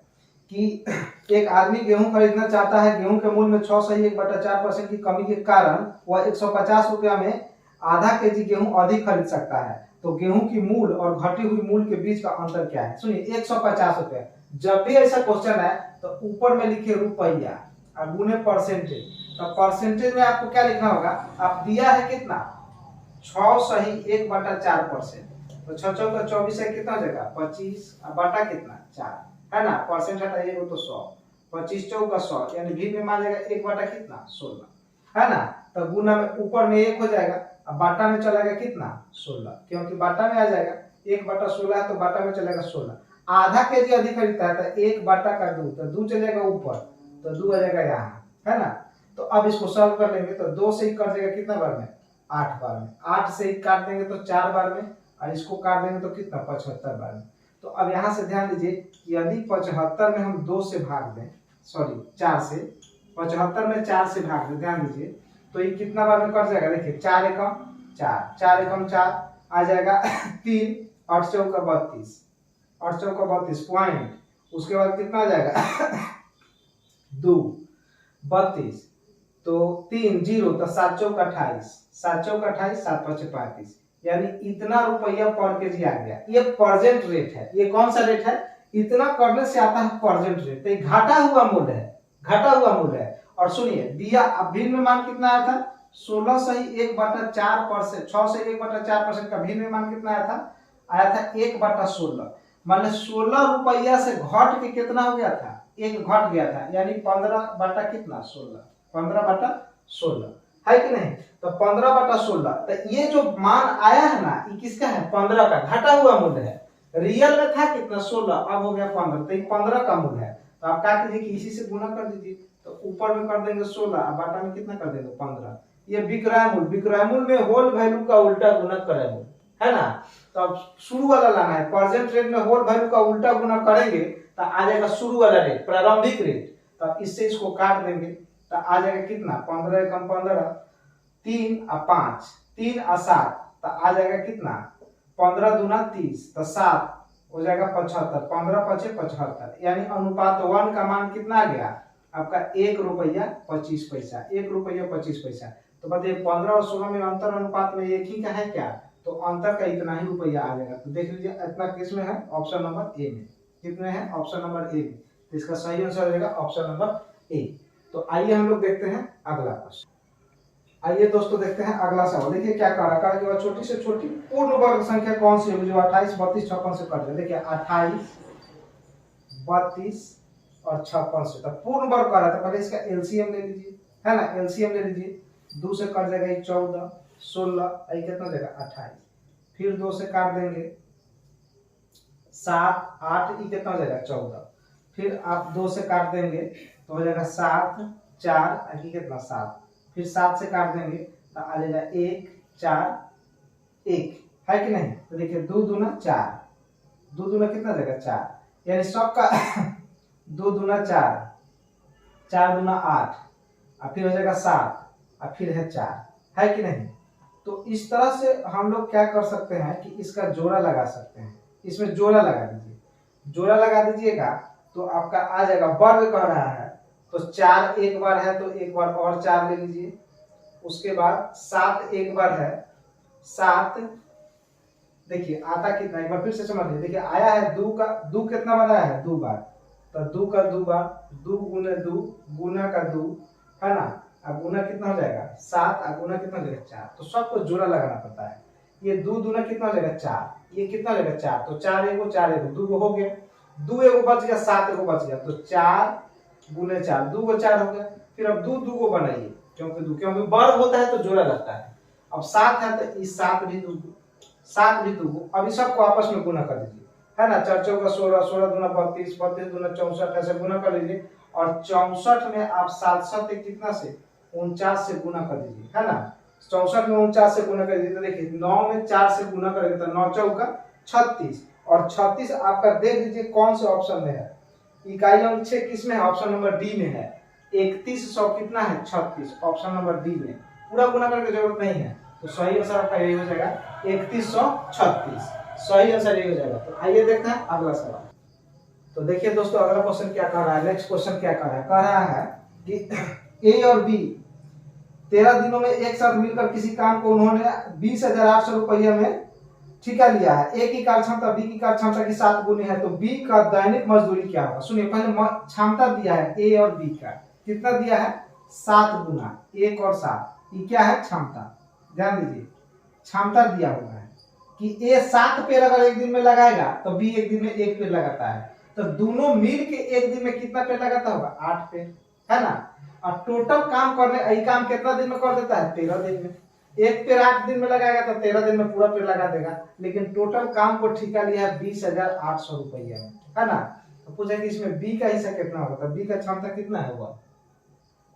कि एक आदमी गेहूं खरीदना चाहता है, गेहूं के मूल्य में 6.1/4% की कमी के कारण वह 150 रुपया में आधा केजी गेहूं अधिक खरीद सकता है। तो गेहूं की मूल और घटी हुई मूल के बीच का अंतर क्या है। सुनिए 150 रुपया, जब भी ऐसा क्वेश्चन है तो ऊपर में लिखिए रुपया और गुने परसेंटेज। तो परसेंटेज में आपको क्या लिखना होगा, आप दिया है कितना 6.1/4%। तो 6 चौका 24 है, कितना हो जाएगा 25 और बटा कितना 4 है ना, परसेंट हटाइए तो 100, 25 चौका 100 यानी भी में मान जाएगा 1 बटा कितना 16 है ना। तो गुना में ऊपर में 1 हो जाएगा, अब बाटा में चलेगा कितना 16, क्योंकि बाटा में आ जाएगा 1 बटा 16 है तो बाटा में चलेगा 16। आधा केजी अधिक खरीदता है तो 1 बटा का 2, तो 2 चलेगा ऊपर तो 2 आ जाएगा यहाँ है ना। तो अब इसको सॉल्व कर लेंगे तो 2 से ही कट जाएगा कितना बार में 8 बार में, 8 से ही काट देंगे तो 4 बार में और इसको काट देंगे तो कितना 75 बार में। तो अब यहाँ से ध्यान दीजिए कि यदि 75 में हम 2 से भाग दें, सॉरी 4 से, 75 में 4 से भाग दें, ध्यान दीजिए तो ये कितना बार में कट जाएगा, देखिए 4 एकम 4, 4 एकम 4 आ जाएगा 3, 8 चौका 32, 8 चौका 32 पॉइंट, उसके बाद कितना आ जाएगा 2 32, तो 3 0 तो 7 चौका 28, 7 चौका 28, 7 पचे 35, यानी इतना रुपया पर केजी आ गया। ये प्रेजेंट रेट है, ये कौन सा रेट है, इतना करने से आता है प्रेजेंट रेट, तो ये घटा हुआ मूल्य है, घटा हुआ मूल्य है। और सुनिए दिया अब भिन्न में मान कितना आया था 16 से ही 1/4%, 6 से 1/4% का भिन्न में मान कितना आया था 1/16, मान 16 रुपया से घट के कितना हो गया था, 1 घट गया था, यानी 15 बटा कितना 16, 15/16 है कि नहीं। तो 15/16, तो ये जो मान आया है ना ये किसका है 15 का, घटा हुआ मूल्य है। रियल में था कितना 16, अब हो गया 15, तो ये 15 का मूल्य है। तो आप क्या कीजिए कि इसी से गुना कर दीजिए, तो ऊपर में कर देंगे 16 और बाटा में कितना कर देंगे 15। ये विक्रय मूल्य, विक्रय मूल्य में होल वैल्यू का उल्टा गुना क्रय मूल्य है ना। तो अब शुरू वाला लाना है, प्रेजेंट रेट में होल वैल्यू का उल्टा गुना करेंगे तो आ जाएगा शुरू वाला रेट, प्रारंभिक रेट। तो अब इससे इसको काट देंगे तो आ जाएगा कितना 15 एकम 15, 3 और 5, 3 और 7 तो आ जाएगा कितना 15 दूना 30, तो 7 हो जाएगा 75, 15 पचे 75, यानी अनुपात 1 का मान कितना आ गया आपका 1 रुपया 25 पैसा, 1 रुपया 25 पैसा। तो बताइए 15 और 16 में अंतर अनुपात में एक ही का है क्या, तो अंतर का इतना ही रुपया आ जाएगा। तो देख लीजिए इतना किस में है, ऑप्शन नंबर ए में, कितने हैं ऑप्शन नंबर ए में, तो इसका सही आंसर हो जाएगा ऑप्शन नंबर ए। तो आइए हम लोग देखते हैं अगला क्वेश्चन। आइए दोस्तों देखते हैं अगला सवाल। देखिए क्या कह रहा है कि छोटी से छोटी पूर्ण वर्ग संख्या कौन सी होगी जो 28, 32, 56 से कट जाए। देखिए 28, 32 और 56 से, तो पूर्ण वर्ग कर रहा था, पहले इसका एलसीएम ले लीजिए है ना, एलसीएम ले लीजिए, 2 से कट जाएगा 14, 16, ये कितना हो जाएगा 28, फिर 2 से काट देंगे 7, 8, ये कितना हो जाएगा 14, फिर आप 2 से काट देंगे तो हो जाएगा 7, 4, ये कितना 7, फिर 7 से काट देंगे तो आ जाएगा 1, 4, 1 है कि नहीं। तो देखिए 2 दूना 4, 2 दूना कितना जाएगा 4, यानी सबका 2 दूना 4, 4 दूना 8 और फिर हो जाएगा 7 और फिर है 4 है कि नहीं। तो इस तरह से हम लोग क्या कर सकते हैं कि इसका जोड़ा लगा सकते हैं, इसमें जोड़ा लगा दीजिए, जोड़ा लगा दीजिएगा तो आपका आ जाएगा, वर्ग कह रहा है तो 4 एक बार है तो एक बार और 4 ले लीजिए, उसके बाद 7 एक बार है 7, देखिए आता कितना, एक बार फिर से समझ लीजिए, देखिए आया है 2 का 2 कितना बार आया है 2 बार, तो 2 का 2 बार, 2 गुने 2 गुना का 2 है ना, अब गुना कितना हो जाएगा 7 और गुना कितना हो जाएगा 4, तो सबको जोड़ा लगाना पड़ता है। ये 2 दूना कितना हो जाएगा 4, ये कितना हो जाएगा 4, तो 4 एगो 4 एगो 2 हो गया, 2 एगो बच गया 7 एगो बच गया, तो 4 गुने 4, 2 को 4 हो गया, फिर अब 2 2 को बनाइए, क्योंकि वर्ग होता है तो जोड़ा लगता है। अब 7 है तो इस 7 भी 2, 7 भी 2, अभी सबको आपस में गुना कर दीजिए है ना, 4 चौका 16, 16 दूना 32, 32 दूना 64, ऐसे गुना कर लीजिए, और 64 में आप 7 7 कितना से 49 से गुना कर दीजिए है ना, 64 में 49 से गुना कर दीजिए, तो देखिए 9 में 4 से गुना करेंगे तो 9 चौका 36 और 36 आपका देख लीजिए कौन से ऑप्शन में है। इकाई अंक 6 किस में है? ऑप्शन नंबर डी में है। 3100 कितना है? 36, ऑप्शन नंबर डी में। पूरा गुना करने की जरूरत नहीं है, तो सही आंसर आपका यही हो जाएगा 3136, सही आंसर यही हो जाएगा। तो आइए देखते हैं अगला सवाल। तो देखिए दोस्तों अगला क्वेश्चन क्या कह रहा है, नेक्स्ट क्वेश्चन क्या कह रहा है कि ए और बी 13 दिनों में एक साथ मिलकर किसी काम को उन्होंने 20,800 रुपये में ठेका लिया है। ए की कार्य क्षमता बी की कार्य क्षमता की 7 गुनी है, तो बी का दैनिक मजदूरी क्या होगा? सुनिए, पहले क्षमता दिया है ए और बी का, कितना दिया है? 7 गुना 1 और 7, ये क्या है? क्षमता। ध्यान दीजिए, क्षमता दिया हुआ है कि ए 7 पेड़ अगर एक दिन में लगाएगा तो बी एक दिन में 1 पेड़ लगाता है, तो दोनों मिल के एक दिन में कितना पेड़ लगाता होगा? 8 पेड़, है ना। और टोटल काम करने यही काम कितना दिन में कर देता है? 13 दिन में। एक पेड़ 8 दिन में लगाएगा तो 13 दिन में पूरा पेड़ लगा देगा, लेकिन टोटल काम को ठेका लिया है 20,800 रुपये में, है ना। तो पूछा कि इसमें बी का हिस्सा कितना होगा, तो बी का क्षमता कितना है होगा?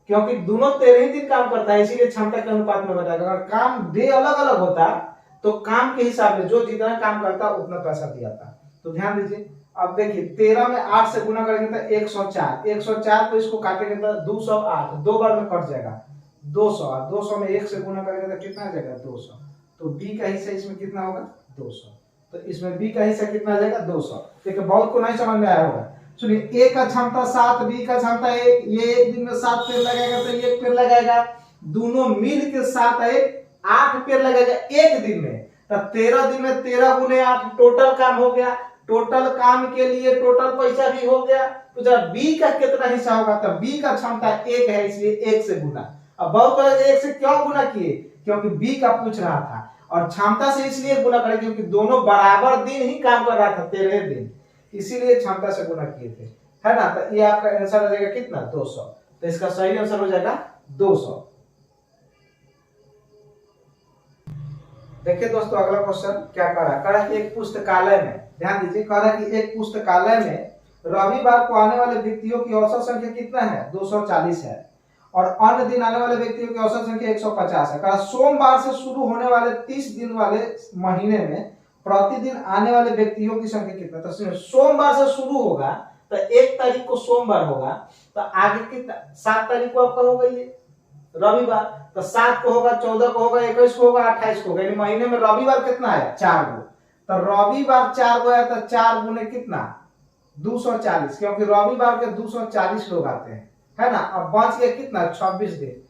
क्योंकि दोनों 13 ही दिन काम करता है, इसीलिए क्षमता के अनुपात में बताएगा। अगर काम डे अलग अलग होता तो काम के हिसाब से जो जितना काम करता उतना पैसा दिया था। तो ध्यान दीजिए, अब देखिए 13 में 8 से गुना करेंगे तो 104, 104 को इसको काटेंगे तो 208, 2 बार में कट जाएगा 200, 200 में 1 से गुना करेंगे तो कितना आ जाएगा? 200। तो बी का हिस्सा इसमें कितना होगा? 200। तो इसमें बी का हिस्सा कितना आ जाएगा? 200। देखिए बहुत को नहीं समझ में आया होगा। सुनिए, ए का क्षमता 7, बी का क्षमता 1, ये एक दिन में 7 पेड़ लगाएगा तो 1 पेड़ लगाएगा, दोनों मिल के 7 8 पेड़ लगाएगा एक दिन में। तो 13 दिन में 13 गुने 8 टोटल काम हो गया। टोटल काम के लिए टोटल पैसा भी हो गया। तो जब बी का कितना हिस्सा होगा, तो बी का क्षमता 1 है, इसलिए 1 से गुना। अब बहुत बड़े 1 से क्यों गुना किए? क्योंकि बी का पूछ रहा था, और क्षमता से इसलिए गुना करें क्योंकि दोनों बराबर दिन ही काम कर रहा था, 13 दिन, इसीलिए क्षमता से गुना किए थे, है ना। तो ये आपका आंसर हो जाएगा कितना? 200। तो इसका सही आंसर हो जाएगा 200। देखिए दोस्तों अगला क्वेश्चन क्या कह रहा है कि एक पुस्तकालय में, ध्यान दीजिए, कह रहा है कि एक पुस्तकालय में रविवार को आने वाले व्यक्तियों की औसत संख्या कितना है? 240 है, और अन्य दिन आने वाले व्यक्तियों की औसत संख्या 150 है। कहा सोमवार से शुरू होने वाले 30 दिन वाले महीने में प्रतिदिन आने वाले व्यक्तियों की संख्या कितना? तो सोमवार से शुरू होगा तो 1 तारीख को सोमवार होगा, तो आगे कितना? 7 तारीख को आपका होगा ये रविवार, तो 7 को होगा, 14 को होगा, 21 को होगा, 28 को होगा। यानी महीने में रविवार कितना है? 4 गो। तो रविवार 4 गो है, तो 4 गुने कितना? 240, क्योंकि रविवार के 240 लोग आते हैं, है ना। अब बच गया कितना? 26 दिन।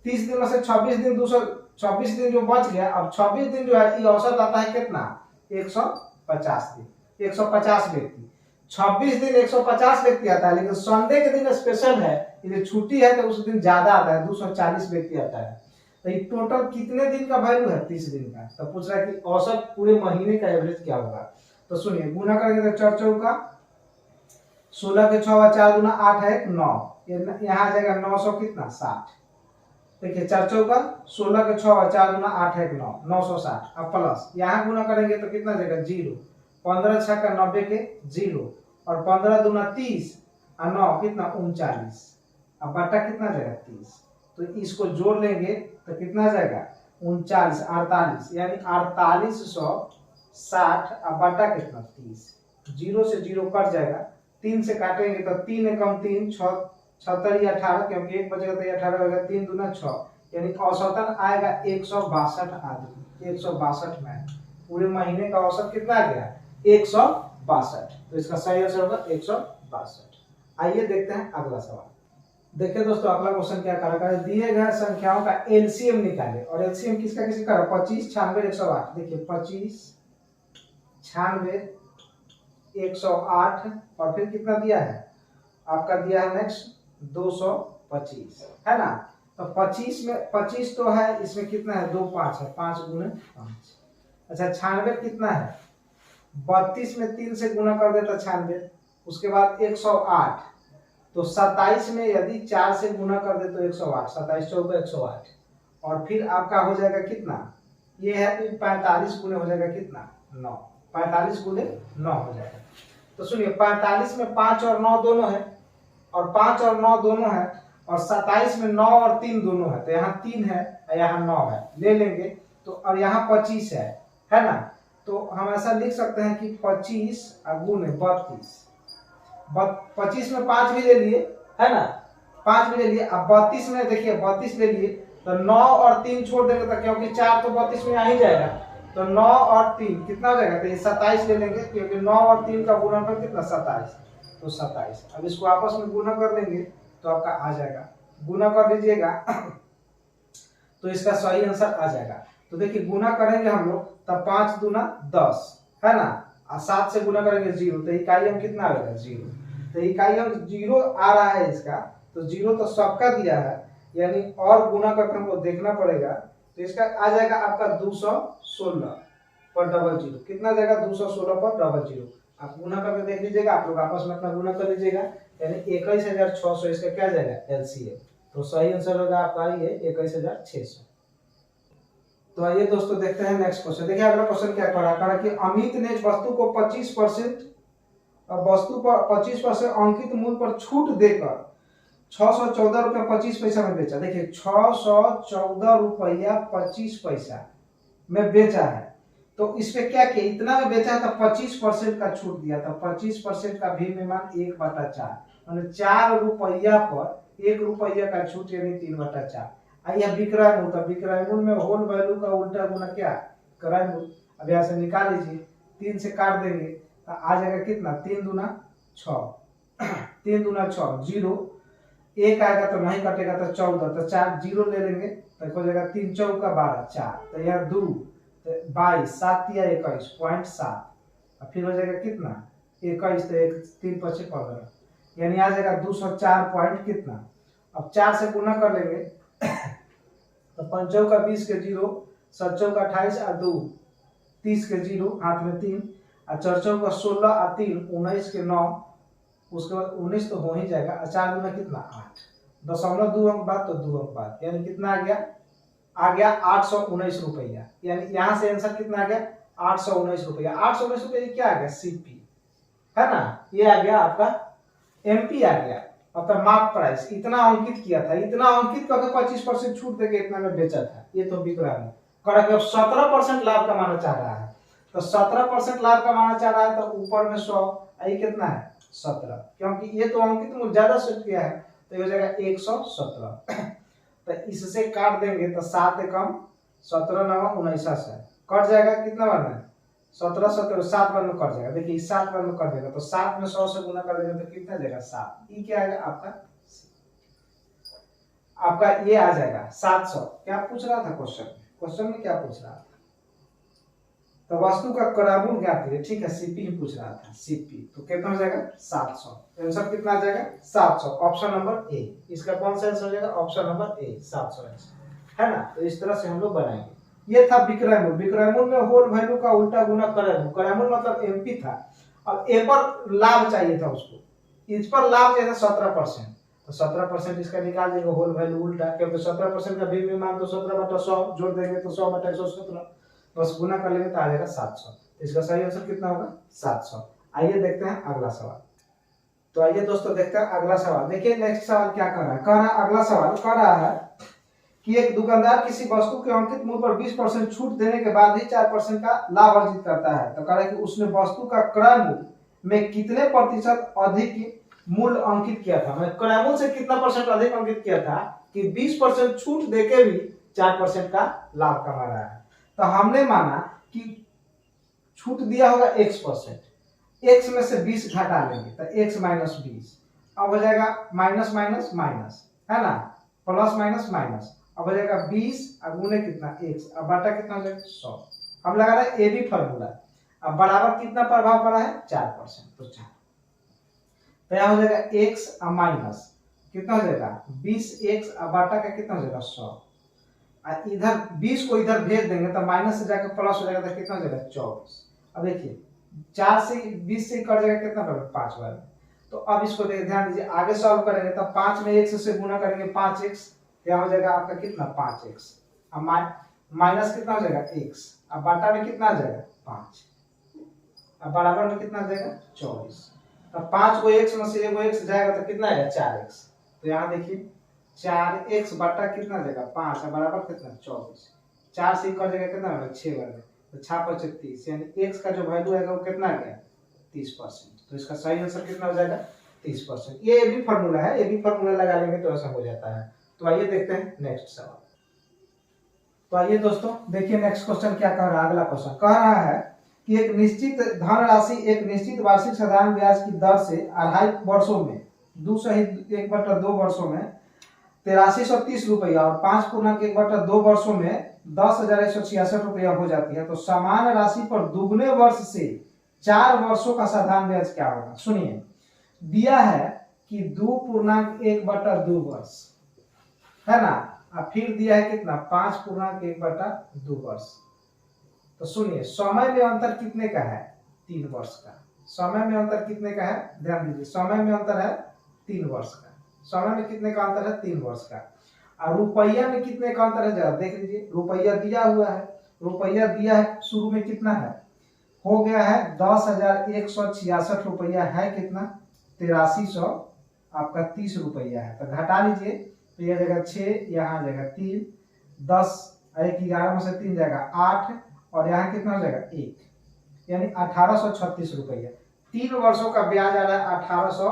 30 दिन में से 26 दिन 226 दिन जो बच गया, अब 26 दिन जो है ये औसत आता है कितना? 150 दिन, 150 व्यक्ति। 26 दिन 150 व्यक्ति आता है, लेकिन संडे के दिन स्पेशल है, ये छुट्टी है तो उस दिन ज्यादा आता है, 240 व्यक्ति आता है। तो ये टोटल कितने दिन का वैल्यू है? 30 दिन का। तो पूछ रहा है कि औसत पूरे महीने का एवरेज क्या होगा। तो सुनिए, गुना करेंगे तो 4 चौका 16 के 6 4 गुना 8 है 9, यहाँ आ जाएगा 900 कितना? 60। देखिए 4 चौका 16 के 6 4 गुना 8 है 9, 960। अब प्लस यहाँ गुना करेंगे तो कितना जाएगा? 0। 15 6 का 90 के 0, और 15 दूना 30 और 9 कितना? 39। अब बटा कितना जाएगा? 30। तो इसको जोड़ लेंगे तो कितना जाएगा? 39 48, यानी 4860। अब बटा कितना? 30। 0 से 0 कट जाएगा, 3 से काटेंगे तो 3 एकम 3 6 76 या 18, क्योंकि 1 बचेगा तो 18 होगा, 3 दूना 6, यानी औसतन आएगा 162 आदमी, 162 में पूरे महीने का औसत कितना आ गया? 162। तो इसका सही आंसर होगा 162। आइए देखते हैं अगला सवाल। देखिए दोस्तों अगला क्वेश्चन क्या कर रहा है, दिए गए संख्याओं का एलसीएम निकाले, और एलसीएम किसका किसका कर 25 96 108। देखिए 25 96 108, और फिर कितना दिया है आपका? दिया है नेक्स्ट 225, है ना। तो 25 में 25 तो है, इसमें कितना है? 2 5 है, 5 गुने 5। अच्छा 96 कितना है? 32 में 3 से गुना कर देता 96, उसके बाद 108, तो 27 में यदि 4 से गुना कर दे तो 108, 27 चौका 108, और फिर आपका हो जाएगा कितना? ये है 45 गुने हो जाएगा कितना? 9, 45 गुने 9 हो जाएगा। तो सुनिए 45 में 5 और 9 दोनों है, और 5 और 9 दोनों है, और 27 में 9 और 3 दोनों है, तो यहाँ 3 है और यहाँ 9 है, ले लेंगे तो, और यहाँ 25 है ना। तो हम ऐसा लिख सकते हैं कि 25 गुने 32, 25 में 5 भी ले लिए है ना, 5 भी ले लिए। अब 32 में देखिए 32 ले लिए तो 9 और 3 छोड़ देंगे तो क्योंकि 4 तो 32 में आ ही जाएगा, तो 9 और 3 कितना हो जाएगा, तो ये 27 ले लेंगे क्योंकि 9 और 3 का गुणनफल कितना 27, तो 27। अब इसको आपस में गुना कर लेंगे तो आपका आ जाएगा, गुना कर दीजिएगा तो इसका सही आंसर आ जाएगा। तो देखिए गुना करेंगे हम लोग तब 5 दूना 10 है ना, और 7 से गुना करेंगे 0, तो इकाई अंक कितना आएगा 0, तो इकाई अंक 0 आ रहा है इसका, तो 0 तो सबका दिया है यानी और गुना करके हमको देखना पड़ेगा, तो इसका आ जाएगा आपका 216 पर डबल जीरो, कितना जाएगा 216 पर डबल जीरो। आप गुना करके देख लीजिएगा, आप लोग आपस में अपना गुना कर लीजिएगा, यानी 21600 इसका क्या जाएगा एलसीएम, तो सही आंसर होगा आपका ये 21600। तो आइए दोस्तों देखते हैं नेक्स्ट क्वेश्चन। देखिए अगला क्वेश्चन क्या कह रहा है कि अमित ने वस्तु को 25% अंकित मूल्य पर छूट देकर 614 रुपया 25 पैसा में बेचा। देखिए 614 रुपया 25 पैसा में बेचा है, तो इस पे क्या किया, इतना में बेचा तो 25% का छूट दिया था, 25% का भी में मान 1/4 यानी 4 रुपया पर 1 रुपया का छूट यानी 3/4। आइए विक्रय मूल्य, तो विक्रय मूल्य में होल वैल्यू का उल्टा गुना क्या क्रय मूल्य। अब यहाँ से निकाल लीजिए, 3 से काट देंगे तो आ जाएगा कितना 3 दूना 6, 3 दूना 6 0, 1 आएगा तो नहीं कटेगा तो 14, तो 4 0 ले लेंगे तो हो जाएगा 3 चौका 12 4, तो यहाँ 2 तो 22 7 या 21.7, और फिर हो जाएगा कितना 21, तो 1 3 5 15, यानी आ जाएगा 204 पॉइंट कितना। अब 4 से गुना कर लेंगे तो 5 का 20 के 0, 7 का 28 और 2 30 के 0 हाथ में 3, और 4 का 16 और 3 19 के 9, उसके बाद 19 तो हो ही जाएगा, और 4 गुना कितना 8, 0.2 अंक बाद तो 2 अंक बाद, यानी कितना आ गया 819 रुपया, यानी यहाँ से आंसर कितना आ गया 819 रुपया। 819 रुपया क्या आ गया सीपी है ना, ये आ गया आपका एमपी आ गया, मतलब मार्क प्राइस इतना अंकित किया था, इतना अंकित करके 25% छूट देके इतना में बेचा था, ये तो बिक रहा है। कर 17% लाभ कमाना चाह रहा है, तो 17% लाभ कमाना चाह रहा है तो ऊपर में 100, ये कितना है 17, क्योंकि ये तो अंकित मूल्य ज्यादा सेट किया है तो ये हो जाएगा 117। तो इससे काट देंगे तो 7 कम 17 9 19 कट जाएगा, कितना बनना है 17 17 7 बार में कट जाएगा। देखिए 7 बार में कट देगा तो 7 में 100 से गुना कर देंगे तो कितना जाएगा 7, ये क्या आएगा आपका ये आ जाएगा 700। क्या पूछ रहा था क्वेश्चन में क्या पूछ रहा था, तो वस्तु का क्रय मूल्य ज्ञात करिए, ठीक है सीपी ही पूछ रहा था सीपी, तो कितना हो जाएगा 700, आंसर कितना आ जाएगा 700, ऑप्शन नंबर ए, इसका कौन सा आंसर हो जाएगा ऑप्शन नंबर ए 700 है ना। तो इस तरह से हम लोग बनाएंगे। ये था विक्रय मूल्य, विक्रय मूल्य में होल वैल्यू का उल्टा गुना क्रय मूल्य, क्रय मूल्य मतलब एमपी था, अब ए पर लाभ चाहिए था उसको, इस पर लाभ चाहिए था 17%, तो 17% इसका निकाल देंगे होल वैल्यू उल्टा, क्योंकि 17% का भी मान तो 17/100 जोड़ देंगे तो 100/117, बस गुना कर लेंगे तो आ जाएगा 700, इसका सही आंसर कितना होगा 700। आइए देखते हैं अगला सवाल। तो आइए दोस्तों देखते हैं अगला सवाल। देखिए नेक्स्ट सवाल क्या कर रहा है, कह रहा है अगला सवाल कह रहा है कि एक दुकानदार किसी वस्तु के अंकित मूल्य पर 20% छूट देने के बाद ही 4% का लाभ अर्जित करता है, तो कह रहा है कि उसने वस्तु का क्रय मूल्य में कितने प्रतिशत अधिक मूल्य अंकित किया था, मतलब क्रय मूल्य से कितना परसेंट अधिक अंकित किया था कि 20% छूट देके भी 4% का लाभ कमा रहा है। तो हमने माना कि छूट दिया होगा x%, x में से 20 घटा लेंगे तो x माइनस 20, अब हो जाएगा माइनस माइनस माइनस है ना, प्लस माइनस माइनस, अब हो जाएगा 20 और गुने कितना x, अब बटा कितना हो जाएगा 100। हम लगा रहे ए बी फॉर्मूला, अब बराबर कितना प्रभाव पड़ा है 4%, तो 4, तो यहाँ हो जाएगा x और माइनस कितना हो जाएगा 20x और बटा का कितना हो जाएगा 100, इधर 20 को इधर भेज देंगे तो माइनस से जाकर प्लस हो जाएगा तो कितना हो जाएगा 24। अब देखिए 4 से 20 से कट जाएगा कितना पड़ेगा 5 बार, तो अब इसको ध्यान दीजिए आगे सॉल्व करेंगे तो 5 में x से गुना करेंगे 5x, क्या हो जाएगा आपका कितना 5x, अब माइनस कितना हो जाएगा x, अब बटा में कितना आ जाएगा 5, अब बराबर में कितना आ जाएगा 24, अब 5 को x में से एगो x जाएगा तो कितना आएगा 4x, तो यहाँ देखिए 4x बटा कितना जाएगा 5 बराबर कितना 24, 4 से कट जाएगा कितना होगा 6 बार में, तो 6×5 यानी x का जो वैल्यू आएगा वो कितना आ गया 30%। तो इसका सही आंसर कितना हो जाएगा 30%। ये भी फार्मूला है, ये भी फार्मूला लगा लेंगे तो ऐसा हो जाता है। तो आइए देखते हैं नेक्स्ट सवाल। तो आइए दोस्तों देखिए नेक्स्ट क्वेश्चन क्या कह रहा है। अगला क्वेश्चन कह रहा है कि एक निश्चित धनराशि एक निश्चित वार्षिक साधारण ब्याज की दर से 2.5 वर्षों में 2/1/2 वर्षों में 8330 रुपया और 5/1/2 वर्षों में 10,166 रुपया हो जाती है। तो समान राशि पर दुगने वर्ष से 4 वर्षों का साधारण ब्याज क्या होगा। सुनिए, दिया है कि 2.1/2 वर्ष है ना, और फिर दिया है कितना 5.1/2 वर्ष। तो सुनिए, समय में अंतर कितने का है 3 वर्ष का। समय में अंतर कितने का है, ध्यान दीजिए, समय में अंतर है 3 वर्ष का। समय में कितने का अंतर है 3 वर्ष का। और रुपया में कितने का अंतर है जरा देख लीजिए। रुपया दिया हुआ है, रुपया दिया है शुरू में कितना है, हो गया है 10,166 रुपया है कितना 8300 आपका 30 रुपया है। तो घटा लीजिए, तो यह जगह 6, यहाँ जगह 3, 10 एक 11 में से 3 जाएगा 8 और यहाँ कितना हो जाएगा 1, यानी 1836 रुपया। 3 वर्षों का ब्याज आ रहा है 1800,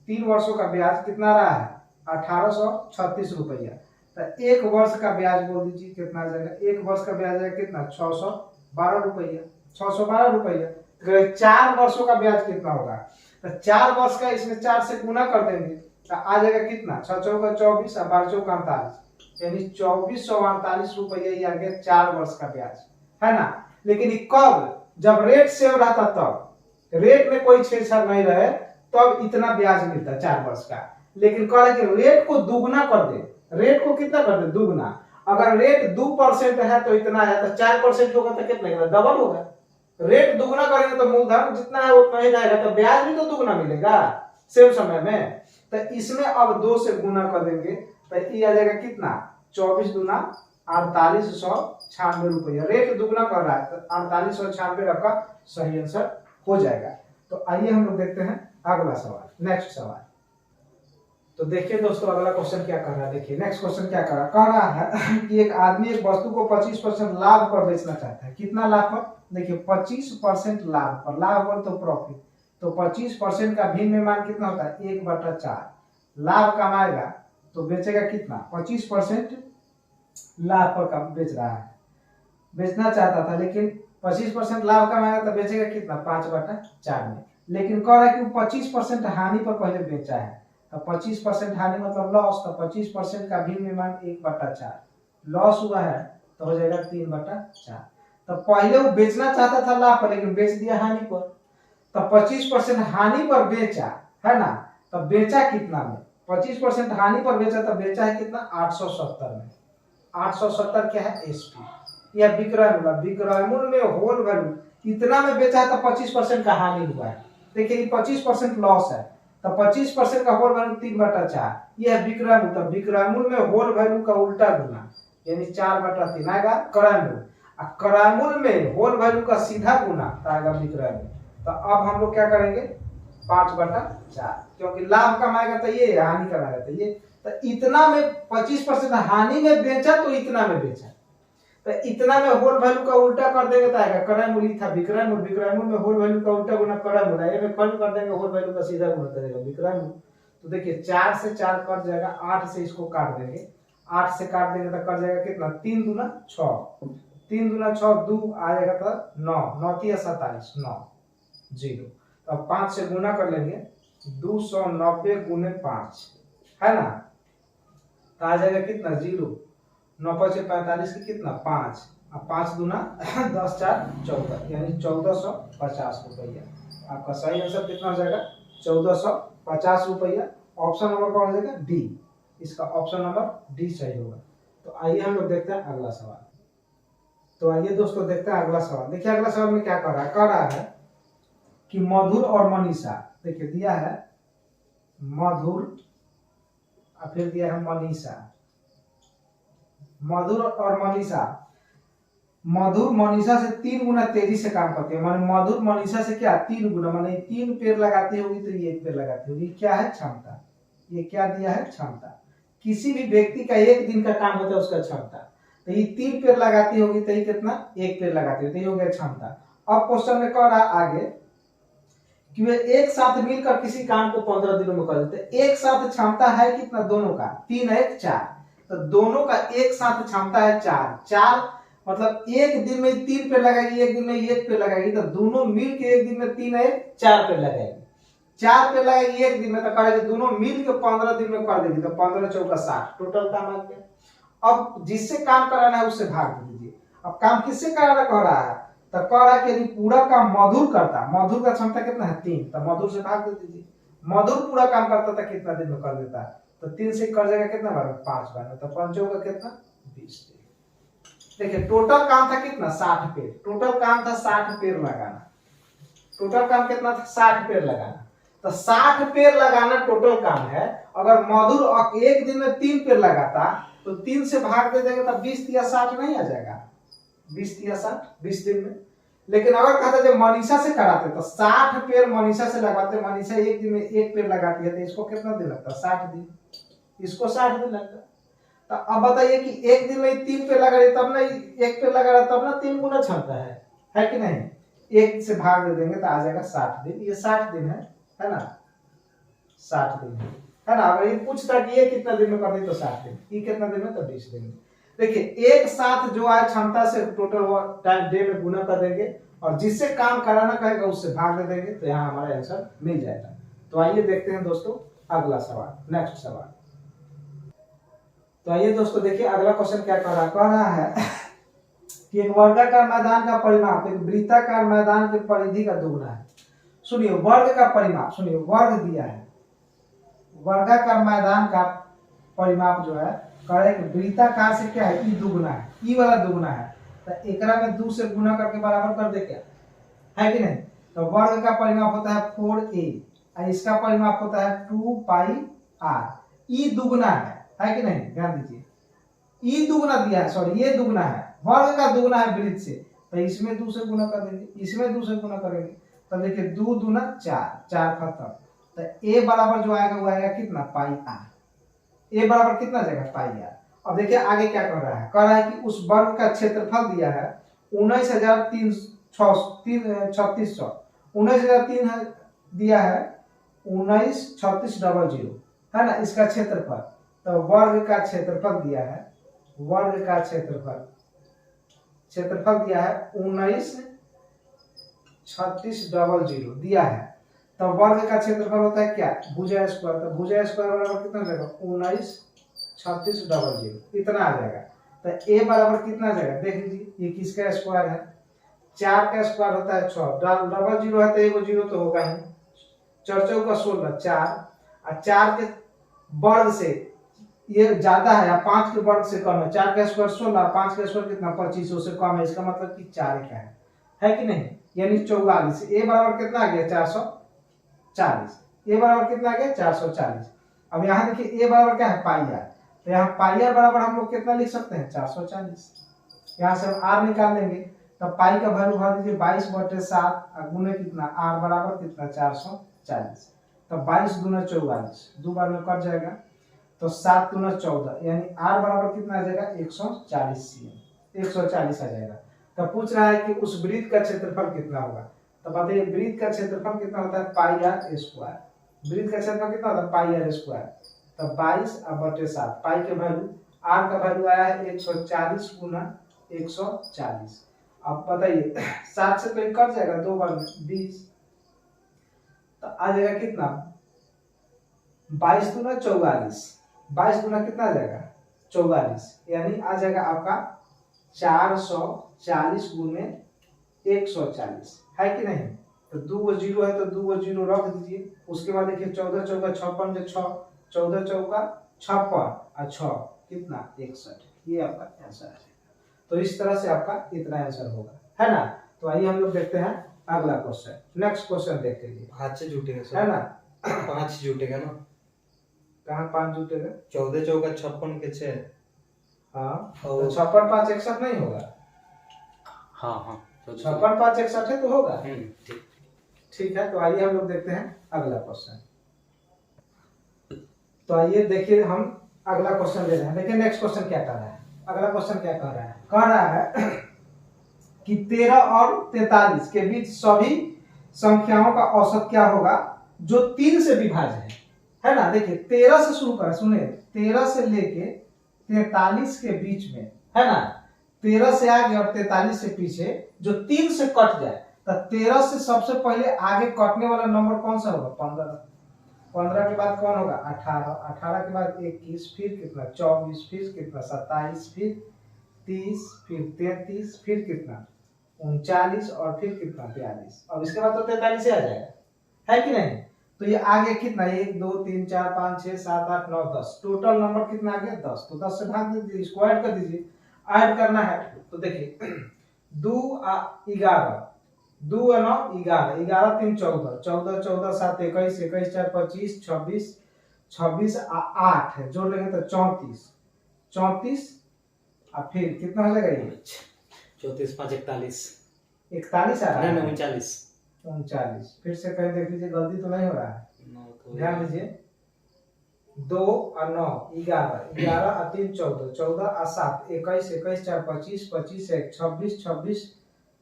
3 वर्षों का ब्याज कितना रहा है 1836 रुपया। तो 1 वर्ष का ब्याज बोल दीजिए कितना आ जाएगा, 1 वर्ष का ब्याज आएगा कितना 612 रुपया, 612 रुपया। तो 4 वर्षों का ब्याज कितना होगा, तो 4 वर्ष का इसमें 4 से गुना कर देंगे तो आ जाएगा कितना 6 चौका 24 और 12 चौका 48, यानी 2448 रुपया ये आ गया 4 वर्ष का ब्याज, है ना। लेकिन कब, जब रेट सेव रहता तब, रेट में कोई छेड़छाड़ नहीं रहे तब इतना ब्याज मिलता 4 वर्ष का। लेकिन कह रहे कि रेट को दुगना कर दे, रेट को कितना कर दे दुगना। अगर रेट 2% है तो इतना है, तो 4% होगा तो कितना होगा, डबल होगा। रेट दुगना करेंगे तो मूलधन जितना है उतना ही रहेगा, तो ब्याज भी तो दुगना मिलेगा सेम समय में। तो इसमें अब 2 से गुना कर देंगे तो ये आ जाएगा कितना 24 दूना 4896 रुपया। रेट दुगना कर रहा है तो 4896 आपका सही आंसर हो जाएगा। तो आइए हम लोग देखते हैं अगला सवाल, नेक्स्ट सवाल। तो देखिए दोस्तों अगला क्वेश्चन क्या कर रहा है। देखिए नेक्स्ट क्वेश्चन क्या कर रहा है, कह रहा है कि एक आदमी एक वस्तु को 25% लाभ पर बेचना चाहता है। कितना लाभ पर, देखिए 25% लाभ पर, लाभ पर तो प्रॉफिट, तो 25% का भिन्न मान कितना होता है 1/4। लाभ कमाएगा तो बेचेगा कितना 25% लाभ पर कम बेच रहा है, बेचना चाहता था लेकिन 25% लाभ कमाएगा तो बेचेगा कितना 5/4 में। लेकिन कह रहा है कि 25% हानि पर पहले बेचा है, तो 25% हानि मतलब लॉस, तो 25% का भिन्न मान 1/4 लॉस हुआ है तो हो जाएगा 3/4। तो पहले वो बेचना चाहता था लाभ पर लेकिन बेच दिया हानि पर, तो 25% हानि पर बेचा है ना। तो बेचा कितना में, 25% हानि पर बेचा तो बेचा है कितना 870 में। 870 क्या है एसपी, यह विक्रय मूल्य, विक्रय मूल्य में होल वैल्यू इतना में बेचा है तो 25% का हानि हुआ है। देखिए 25% लॉस है तो 25% का होल वैल्यू 3/4, यह है विक्रय मूल्य। तो विक्रय मूल्य में होल वैल्यू का उल्टा गुना यानी 4/3 आएगा क्रय मूल्य, और क्रय मूल्य में होल वैल्यू का सीधा गुना आएगा विक्रय मूल्य। तो अब हम लोग क्या करेंगे 5/4, क्योंकि लाभ कमाएगा तो ये, हानि कमाएगा तो ये। तो इतना में 25% हानि में बेचा तो इतना में बेचा, तो इतना में होल वैल्यू का उल्टा कर देंगे तो आएगा क्रय मूल्य था विक्रय मूल्य, विक्रय मूल्य में होल वैल्यू का उल्टा गुना क्रय मूल्य, ये में कम कर देंगे होल वैल्यू का सीधा गुना करेगा विक्रय मूल्य। तो देखिए 4 से 4 कट जाएगा, 8 से इसको काट देंगे, 8 से काट देंगे तो कट जाएगा कितना 3 दूना 6, 3 दूना 6 2 आएगा तो 9, 9 3 27 9 0। अब 5 से गुना कर लेंगे 290 गुने 5 है ना, तो आ जाएगा कितना 0, 9 5 45 की कितना 5, अब 5 दूना 10 4 14 यानी 1450 रुपया। आपका सही आंसर कितना हो जाएगा 1450 रुपया। ऑप्शन नंबर कौन हो जाएगा डी, इसका ऑप्शन नंबर डी सही होगा। तो आइए हम लोग देखते हैं अगला सवाल। तो आइए दोस्तों देखते हैं अगला सवाल। देखिए अगला सवाल में क्या कह रहा है कि मधुर और मनीषा, देखिए दिया है मधुर और फिर दिया है मनीषा। मधुर और मनीषा, मधुर मनीषा से 3 गुना तेजी से काम करती है। माने मधुर मनीषा से क्या 3 गुना, माने 3 पेड़ लगाती होगी तो ये 1 पेड़ लगाती होगी। क्या है क्षमता, ये क्या दिया है क्षमता। किसी भी व्यक्ति का 1 दिन का काम होता है उसका क्षमता, तो ये 3 पेड़ लगाती होगी तो ये कितना 1 पेड़ लगाती होगी, तो ये हो गया क्षमता। अब क्वेश्चन में कह रहा आगे कि वे एक साथ मिलकर किसी काम को 15 दिनों में कर देते। एक साथ क्षमता है कितना दोनों का 3 1 4, तो दोनों का एक साथ क्षमता है 4 4, मतलब एक दिन में 3 पेड़ लगाएगी, एक दिन में 1 पेड़ लगाएगी, तो दोनों मिल के एक दिन में 3 1 4 पेड़ लगाएगी। 4 पेड़ लगाएगी एक दिन में, तो करेगी दोनों मिल के 15 दिन में कर देगी, तो 15 चौका 60 टोटल काम आ गया। अब जिससे काम कराना है उससे भाग दे दीजिए। अब काम किससे कराना कह रहा है, तो कह रहा है कि यदि पूरा काम मधुर करता, मधुर का क्षमता कितना है 3, तो मधुर से भाग दे दीजिए। मधुर पूरा काम करता था कितना दिन में कर देता है, तो 3 से कर जाएगा कितना बार में 5 बार में, तो 5 का कितना 20 दिन। देखिए टोटल काम था कितना 60 पेड़, टोटल काम था 60 पेड़ लगाना, टोटल काम कितना था 60 पेड़ लगाना, तो 60 पेड़ लगाना टोटल काम है। अगर मधुर एक दिन में 3 पेड़ लगाता तो 3 से भाग दे देंगे तो 20 या 60 नहीं आ जाएगा, 20 या 60 20 दिन में। लेकिन अगर कहता जब मनीषा से कराते तो 60 पेड़ मनीषा से लगाते, मनीषा एक दिन में 1 पेड़ लगाती है, तो इसको कितना दिन लगता 60 दिन, इसको 60 दिन लगता। तो अब बताइए कि एक दिन में 3 पेड़ लगा रही तब ना 1 पेड़ लगा रहा तब ना 3 गुना क्षमता है कि नहीं। 1 से भाग दे देंगे तो आ जाएगा 60 दिन, ये 60 दिन है ना, 60 दिन है ना। अगर ये पूछता कि ये कितना दिन में कर दी तो 60 दिन, ये कितना दिन में तो 20 दिन में। देखिए एक साथ जो है क्षमता से टोटल टाइम डे में गुना कर देंगे और जिससे काम कराना कहेगा उससे भाग दे देंगे, तो यहाँ हमारा आंसर मिल जाएगा। तो आइए देखते हैं दोस्तों अगला सवाल, नेक्स्ट सवाल। तो आइए दोस्तों देखिए अगला क्वेश्चन क्या कह रहा है कि एक वर्गाकार मैदान का परिमाप एक वृत्ताकार मैदान की परिधि का दुगुना है। सुनिए वर्ग का परिमाप, सुनिए वर्ग दिया है, वर्गाकार मैदान का परिमाप जो है एक वृत्ताकार से क्या है ई दुगुना है, ई वाला दुगुना है, तो एकरा में 2 से गुना करके बराबर कर दे क्या है कि नहीं। तो वर्ग का परिमाप होता है 4a और इसका परिमाप होता है 2 पाई r, ई दुगुना है कि नहीं, ध्यान दीजिए ई दुगुना दिया है, सॉरी ये दुगुना है, वर्ग का दुगुना है वृत्त से, तो इसमें 2 से गुना कर देंगे, इसमें 2 से गुना करेंगे, तो देखिए 2 दूना 4, 4 खत्म, तो a बराबर जो आएगा वो आएगा कितना पाई r, a बराबर कितना जाएगा पाई r। अब देखिए आगे क्या कर रहा है, कह रहा है कि उस वर्ग का क्षेत्रफल दिया है 19,3600, 19,003 दिया है 19,3600 है ना इसका क्षेत्रफल। तो वर्ग का क्षेत्रफल दिया है, वर्ग का क्षेत्रफल दिया है 19,3600 दिया है, तो वर्ग का क्षेत्रफल होता है क्या भुजा स्क्वायर, तो भुजा स्क्वायर बराबर कितना हो जाएगा 19,3600 इतना आ जाएगा। तो a बराबर कितना आ जाएगा देख लीजिए, ये किसका स्क्वायर है 4 का स्क्वायर होता है 6, डबल जीरो है तो एगो जीरो तो होगा ही, 4 चौका 16 4 और 4 के वर्ग से ये ज्यादा है या 5 के वर्ग से कम है, 4 का स्क्वायर 16, 5 का स्क्वायर कितना 2500 से कम है, इसका मतलब कि 4 का है कि नहीं, यानी 44। a बराबर कितना आ गया 440, a बराबर कितना आ गया 440। अब यहाँ देखिए a बराबर क्या है पाई r, तो यहाँ पाई r बराबर हम लोग कितना लिख सकते हैं 440, यहाँ से हम r निकाल लेंगे, तो पाई का वैल्यू भर दीजिए 22/7 और गुने कितना r बराबर कितना 440, तो 22 दूना 44, 2 बार में कट जाएगा, तो 7 दूना 14, यानी r बराबर कितना आ जाएगा 140 cm, 140 आ जाएगा। तो पूछ रहा है कि उस वृत्त का क्षेत्रफल कितना होगा, तो बताइए वृत्त का क्षेत्रफल कितना होता है पाई r स्क्वायर, वृत्त का क्षेत्रफल कितना होता है पाई r स्क्वायर, तो 22/7, पाई के वैल्यू r का वैल्यू आया है 140 गुना 140। अब बताइए 7 से कोई कट जाएगा 2 बार में 20, तो आ जाएगा कितना 22 दूना 44, 22 दूना कितना आ जाएगा 44, यानी आ जाएगा आपका 440 गुने 140 है कि नहीं। तो 2 गो जीरो है तो 2 गो जीरो रख दीजिए, उसके बाद देखिए 14 चौका 56 के 6, 14 चौका 56 और 6 कितना 61, ये आपका आंसर है। तो इस तरह से आपका इतना आंसर होगा, है ना। तो आइए हम लोग देखते हैं अगला क्वेश्चन, नेक्स्ट क्वेश्चन देखते हैं। 5 से जुटेगा सर, है ना 5 जुटेगा ना, कहाँ 5 जुटेगा 14 चौका 56 के 6, हाँ तो 56 5 61 नहीं होगा, हाँ हाँ 56 5 61 है तो होगा, ठीक ठीक है। तो आइए हम लोग देखते हैं अगला क्वेश्चन। तो आइए देखिए हम अगला क्वेश्चन ले रहे हैं, देखिए नेक्स्ट क्वेश्चन क्या कर रहा है, अगला क्वेश्चन क्या कह रहा है कि 13 और 43 के बीच सभी संख्याओं का औसत क्या होगा जो 3 से विभाज्य है ना। देखिए 13 से शुरू करें, सुनिए 13 से लेके 43 के बीच में है ना, 13 से आगे और 43 से पीछे जो 3 से कट जाए, तो 13 से सबसे पहले आगे कटने वाला नंबर कौन सा होगा? 15। 15 के बाद कौन होगा? 18। 18 के बाद 21, फिर कितना? 24, फिर कितना? 27, फिर 30, फिर 33, फिर कितना? 39 और फिर कितना? 42। अब इसके बाद तो 43 से आ जाएगा, है कि नहीं? तो ये आगे कितना? 1 2 3 4 5 6 7 8 9 10, टोटल नंबर कितना आ गया? 10। तो 10 से भाग दीजिए, इसको ऐड कर दीजिए। ऐड करना है तो देखिए 2 11, 2 और 9 11, 11 3 14, 14 14 7 21, 21 4 25, 26, 26 8 है, जोड़ लेंगे तो 34, 34 और फिर कितना हो जाएगा? ये 34 5 41 41 आ रहा है, 39 39। फिर से कहीं देख लीजिए, गलती तो नहीं हो रहा है, 9 तो ध्यान दीजिए। 2 और 9 11, 11 और 3 14, 14 और 7 21, 21 4 25, 25 1 26, 26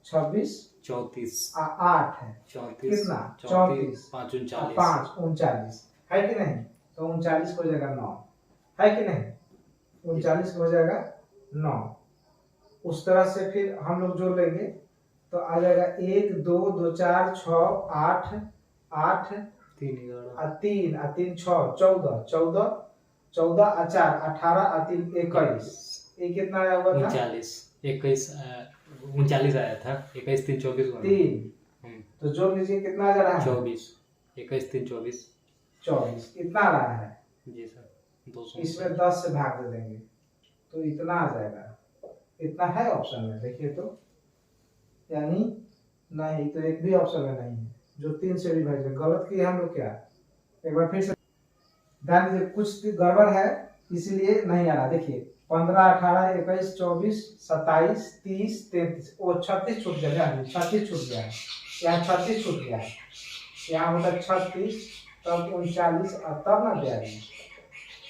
26 34 8 है, 34 कितना? 34 34 5 39 5 39, है कि नहीं? तो 39 को हो जाएगा 9, है कि नहीं? 39 को हो जाएगा 9। उस तरह से फिर हम लोग जोड़ लेंगे तो आ जाएगा 1 2 2 4 6 8 8 3 11 और 3 और 3 6 14, 14 14 और 4 18 और 3 21। ये कितना आया हुआ था? 39 21 39 आया था। 21 3 24 बना। 3। तो जोड़ लीजिए कितना आ जा रहा है? 24 21 3 24 24 इतना आ रहा है जी सर। 200 इसमें 10 से भाग दे देंगे तो इतना आ जाएगा। इतना है ऑप्शन में, देखिए तो, यानी नहीं, तो एक भी ऑप्शन में नहीं है जो 3 से विभाजित है। गलत किए हम लोग क्या? एक बार फिर से ध्यान दीजिए, कुछ गड़बड़ है इसीलिए नहीं आ रहा। देखिए 15 18 21 24 27 30 33, वो 36 छूट गया, 36 छूट गया है, यहाँ 36 छूट गया है, यहाँ होता 36 तब 39 और तब ना 42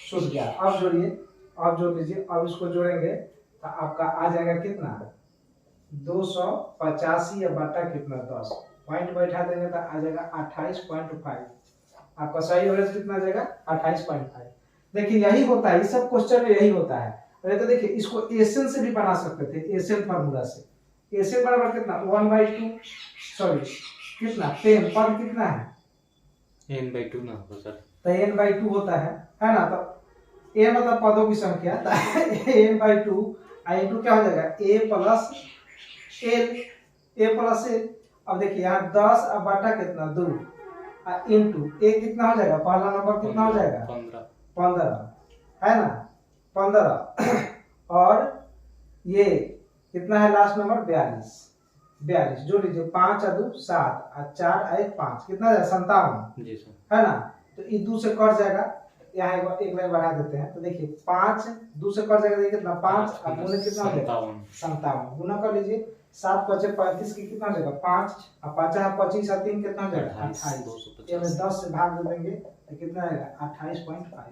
छूट गया। अब जोड़िए, अब जोड़ लीजिए, अब इसको जोड़ेंगे तो आपका आ जाएगा कितना? 285 या बटा कितना 10, पॉइंट बैठा देंगे तो आ जाएगा 28.5। आपका सही एवरेज कितना आ जाएगा? 28.5। देखिए यही होता है, इस सब क्वेश्चन में यही होता है। अरे तो देखिए इसको एसएन से भी बना सकते थे, एसएन फार्मूला से। एसएन बराबर कितना? 1/2, सॉरी कितना? 10, पद कितना है? n/2 ना हो सर, तो n/2 होता है ना। तो a मतलब पदों की संख्या, n/2 इंटू क्या हो जाएगा? a plus l। अब देखिए यहाँ 10 और बटा कितना? 2 इंटू a कितना हो जाएगा? पहला नंबर कितना हो जाएगा? 15 है ना, 15 और ये कितना है लास्ट नंबर? 42। जोड़ लीजिए, 5 और 2 7 और 4 और 1 5, कितना है? 57 जी सर, है ना। तो ये 2 से कट जाएगा, यहाँ एक लाइन बढ़ा देते हैं तो देखिए 5 2 से कट जाएगा, कितना? 5 और गुना कितना हो जाएगा? 57 गुना कर लीजिए, 7 5 35 की कितना हो जाएगा? 5 और 5 25 और 3 कितना हो जाएगा? 28। ये 10 से भाग दे देंगे तो कितना आएगा? 28.5।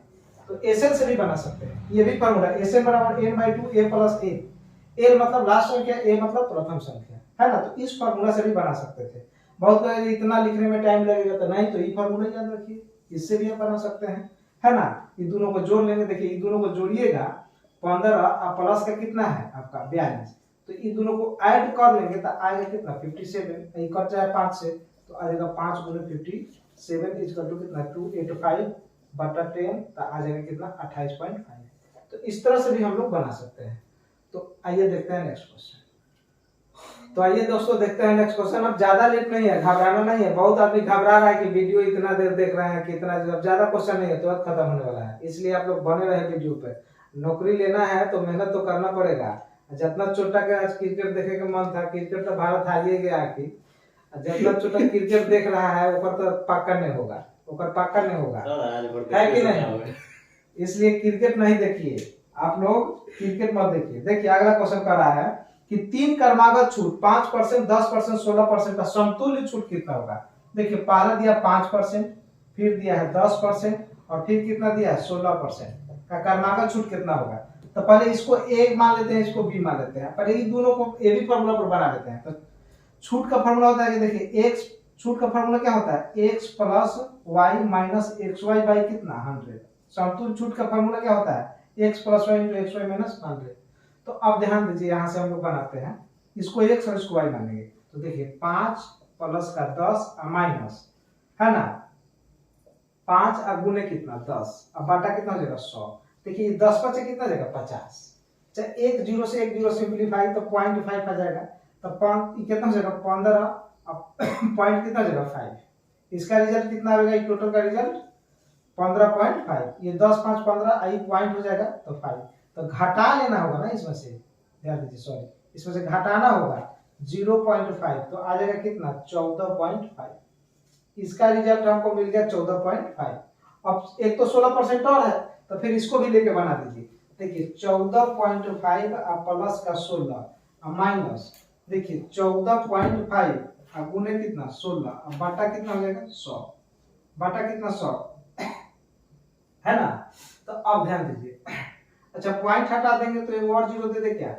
तो एसएन से भी बना सकते हैं, ये भी फॉर्मूला। एसएन बराबर n/2 a plus a, l मतलब लास्ट संख्या, a मतलब प्रथम संख्या, है ना। तो इस फॉर्मूला से भी बना सकते थे। बहुत लोग इतना लिखने में टाइम लगेगा तो नहीं, तो ये फॉर्मूला याद रखिए, इससे भी आप बना सकते हैं, है ना। ये दोनों को जोड़ लेंगे, देखिए ये दोनों को जोड़िएगा, 15 और प्लस का कितना है आपका? 42। तो ये दोनों को ऐड कर लेंगे तो आएगा कितना? 57। ये कट जाए 5 से तो आ जाएगा 5 गुना 57 इक्वल टू कितना? 285 बटा 10, तो आ जाएगा कितना? 28.5। तो इस तरह से भी हम लोग बना सकते हैं। तो आइए देखते हैं नेक्स्ट क्वेश्चन। तो आइए दोस्तों देखते हैं नेक्स्ट क्वेश्चन। अब ज्यादा लेट नहीं है, घबराना नहीं है। बहुत आदमी घबरा रहा है कि वीडियो इतना देर देख रहे हैं, कितना ज्यादा क्वेश्चन नहीं है, तुरंत खत्म होने वाला है, इसलिए आप लोग बने रहे वीडियो पे। नौकरी लेना है तो मेहनत तो करना पड़ेगा। जितना छोटा के आज क्रिकेट देखे का मन था, क्रिकेट तो भारत हारिए गया कि जितना छोटा क्रिकेट देख रहा है ऊपर तो पक्का नहीं होगा, ऊपर पक्का नहीं होगा, है कि नहीं। इसलिए क्रिकेट नहीं देखिए, आप लोग क्रिकेट मत देखिए। देखिए अगला क्वेश्चन कर रहा है कि 3 क्रमागत छूट 5%, 10%, 16% का समतुल्य छूट कितना होगा। देखिए पहला दिया 5%, फिर दिया है 10% और फिर कितना दिया है? 16% का क्रमागत छूट कितना होगा। तो पहले इसको ए मान लेते हैं, इसको बी मान लेते हैं, पहले इन दोनों को ए बी फॉर्मूला पर बना लेते हैं। तो छूट का फॉर्मूला होता है कि देखिए x, छूट का फॉर्मूला क्या होता है, x plus Y minus X Y by कितना 100। समतुल्य छूट का फॉर्मूला क्या होता है, x plus Y into X Y minus 100। तो अब ध्यान दीजिए, यहाँ से हम लोग बनाते हैं, इसको x और इसको y मानेंगे। तो देखिए 5 प्लस का 10 माइनस, है ना, 5 और गुने कितना 10, अब बाटा कितना हो जाएगा 100। देखिए 10 बचे कितना जाएगा 50। चाहे एक जीरो से एक जीरो सिंप्लीफाई तो 0.5 आ जाएगा, तो कितना हो जाएगा 15, अब पॉइंट कितना हो जाएगा 5। इसका रिजल्ट कितना आएगा, ये टोटल का रिजल्ट 15.5। ये 10 5 15 आई पॉइंट हो जाएगा तो 5। तो घटा लेना होगा ना इसमें से, ध्यान दीजिए, सॉरी इसमें से घटाना होगा 0.5, तो आ जाएगा कितना 14.5। इसका रिजल्ट हमको मिल गया 14.5। अब एक तो 16% और है, तो फिर इसको भी लेके बना दीजिए। देखिए 14.5 प्लस का 16 माइनस, देखिए 14.5 और गुने कितना 16, अब बाटा कितना हो जाएगा 100, बाटा कितना 100 है ना। तो अब ध्यान दीजिए, अच्छा पॉइंट हटा देंगे तो एक और जीरो दे दे क्या,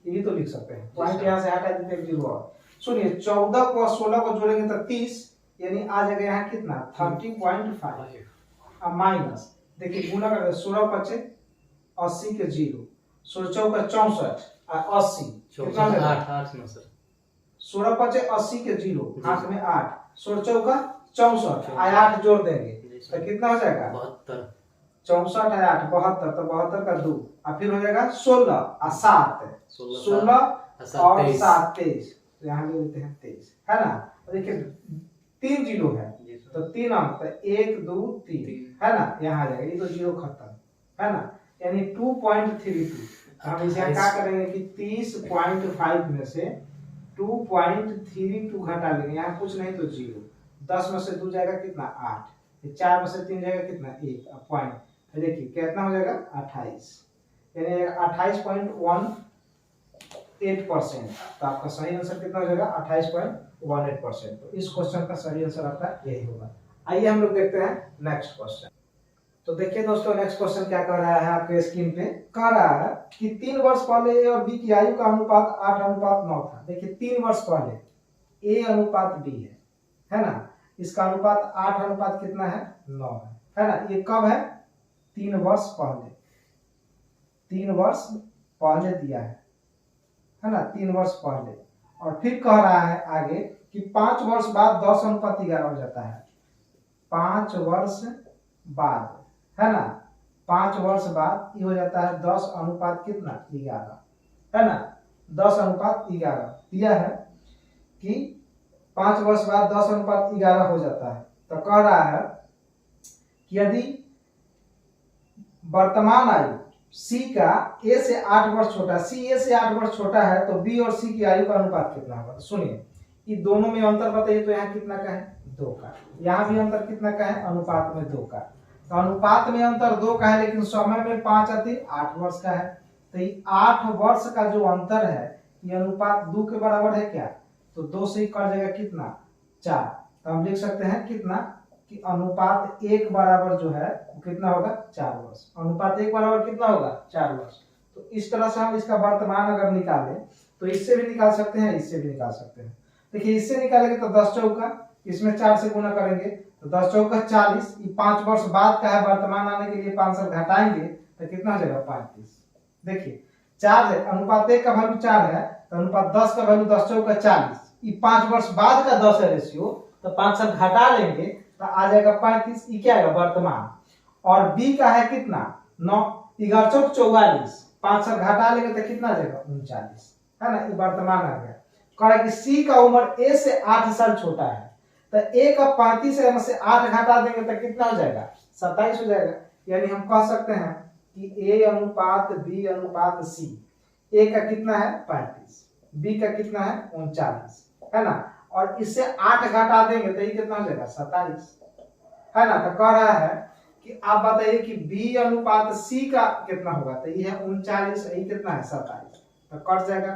यही तो लिख सकते हैं, पॉइंट यहाँ से हटा देते एक जीरो और। सुनिए 14 को 16 को जोड़ेंगे तो 30, यानी आ जाएगा यहाँ कितना 30.5 माइनस, देखिए गुना कर 16 बचे 80 के जीरो, 16 चौका 64 और 80 कितना हो जाएगा 16 बचे 80 के जीरो, हाथ में 8, 16 चौका 64 और 8 जोड़ देंगे तो कितना हो जाएगा 72, 64 और 8 72, तो 72 का 2 और फिर हो जाएगा 16 और 7, 16 और 7 23, तो यहाँ ले लेते हैं 23, है ना। देखिए 3 जीरो है तो 3 अंक, तो 1 2 3 है ना, यहाँ आ जाएगा, ये तो जीरो खत्म, है ना, यानी 2.32। हम इसे क्या करेंगे कि 30.5 में से 2.32 घटा लेंगे, यहाँ कुछ नहीं तो जीरो, 10 में से 2 जाएगा कितना 8, 4 में से 3 जाएगा कितना 1 पॉइंट, देखिए कितना हो जाएगा 28, यानी 28.18%। तो आपका सही आंसर कितना हो जाएगा 28.18%। तो इस क्वेश्चन का सही आंसर आपका यही होगा। आइए हम लोग देखते हैं नेक्स्ट क्वेश्चन। तो देखिए दोस्तों, नेक्स्ट क्वेश्चन क्या कर रहा है आपके स्क्रीन पे, कह रहा है कि 3 वर्ष पहले ए और बी की आयु का अनुपात 8:9 था। देखिए 3 वर्ष पहले ए अनुपात बी है ना, इसका अनुपात 8 कितना है 9 है ना। ये कब है 3 वर्ष पहले, 3 वर्ष पहले दिया है ना, 3 वर्ष पहले। और फिर कह रहा है आगे कि 5 वर्ष बाद 10:11 हो जाता है, 5 वर्ष बाद, है ना, 5 वर्ष बाद ये हो जाता है 10 कितना 11, है ना, 10:11 दिया है कि 5 वर्ष बाद 10:11 हो जाता है। तो कह रहा है कि यदि वर्तमान आयु सी का ए से 8 वर्ष छोटा, सी ए से 8 वर्ष छोटा है, तो बी और सी की आयु का अनुपात कितना होगा। सुनिए, ये दोनों में अंतर बताइए, तो यहाँ कितना का है 2 का, यहाँ भी अंतर कितना का है अनुपात में 2 का। तो अनुपात में अंतर 2 का है, लेकिन समय में 5 अधिक 8 वर्ष का है। तो ये 8 वर्ष का जो अंतर है, ये अनुपात 2 के बराबर है क्या, तो 2 से ही कट जाएगा कितना 4। तो हम लिख सकते हैं कितना कि अनुपात 1 बराबर जो है वो कितना होगा 4 वर्ष। अनुपात 1 बराबर कितना होगा 4 वर्ष। तो इस तरह से हम इसका वर्तमान अगर निकालें तो इससे भी निकाल सकते हैं, इससे भी निकाल सकते हैं। देखिए इससे निकालेंगे तो 10 चौका, इसमें 4 से गुना करेंगे तो 10 चौका 40, ये 5 वर्ष बाद का है, वर्तमान आने के लिए 5 साल घटाएंगे तो कितना हो जाएगा 35। देखिए 4 है, अनुपात 1 का वैल्यू 4 है, तो अनुपात 10 का वैल्यू 10 चौका 40, ये 5 वर्ष बाद का 10 है रेशियो, तो 5 साल घटा लेंगे तो आ जाएगा 35, ये क्या आएगा वर्तमान। और बी का है कितना 9, 11 चौक 44, 5 साल घटा लेंगे तो कितना आ जाएगा 39, है ना, ये वर्तमान आ गया। कहा कि सी का उम्र ए से 8 साल छोटा है, तो ए का 35 है, से 8 घटा देंगे तो कितना हो जाएगा 27 हो जाएगा। यानी हम कह सकते हैं कि ए अनुपात बी अनुपात सी, ए का कितना है 35, बी का कितना है 39, है ना, और इससे 8 घटा देंगे तो ये कितना हो जाएगा 27, है ना। तो कह रहा है कि आप बताइए कि बी अनुपात सी का कितना होगा, तो ये है 39, ये कितना है 27, तो कट जाएगा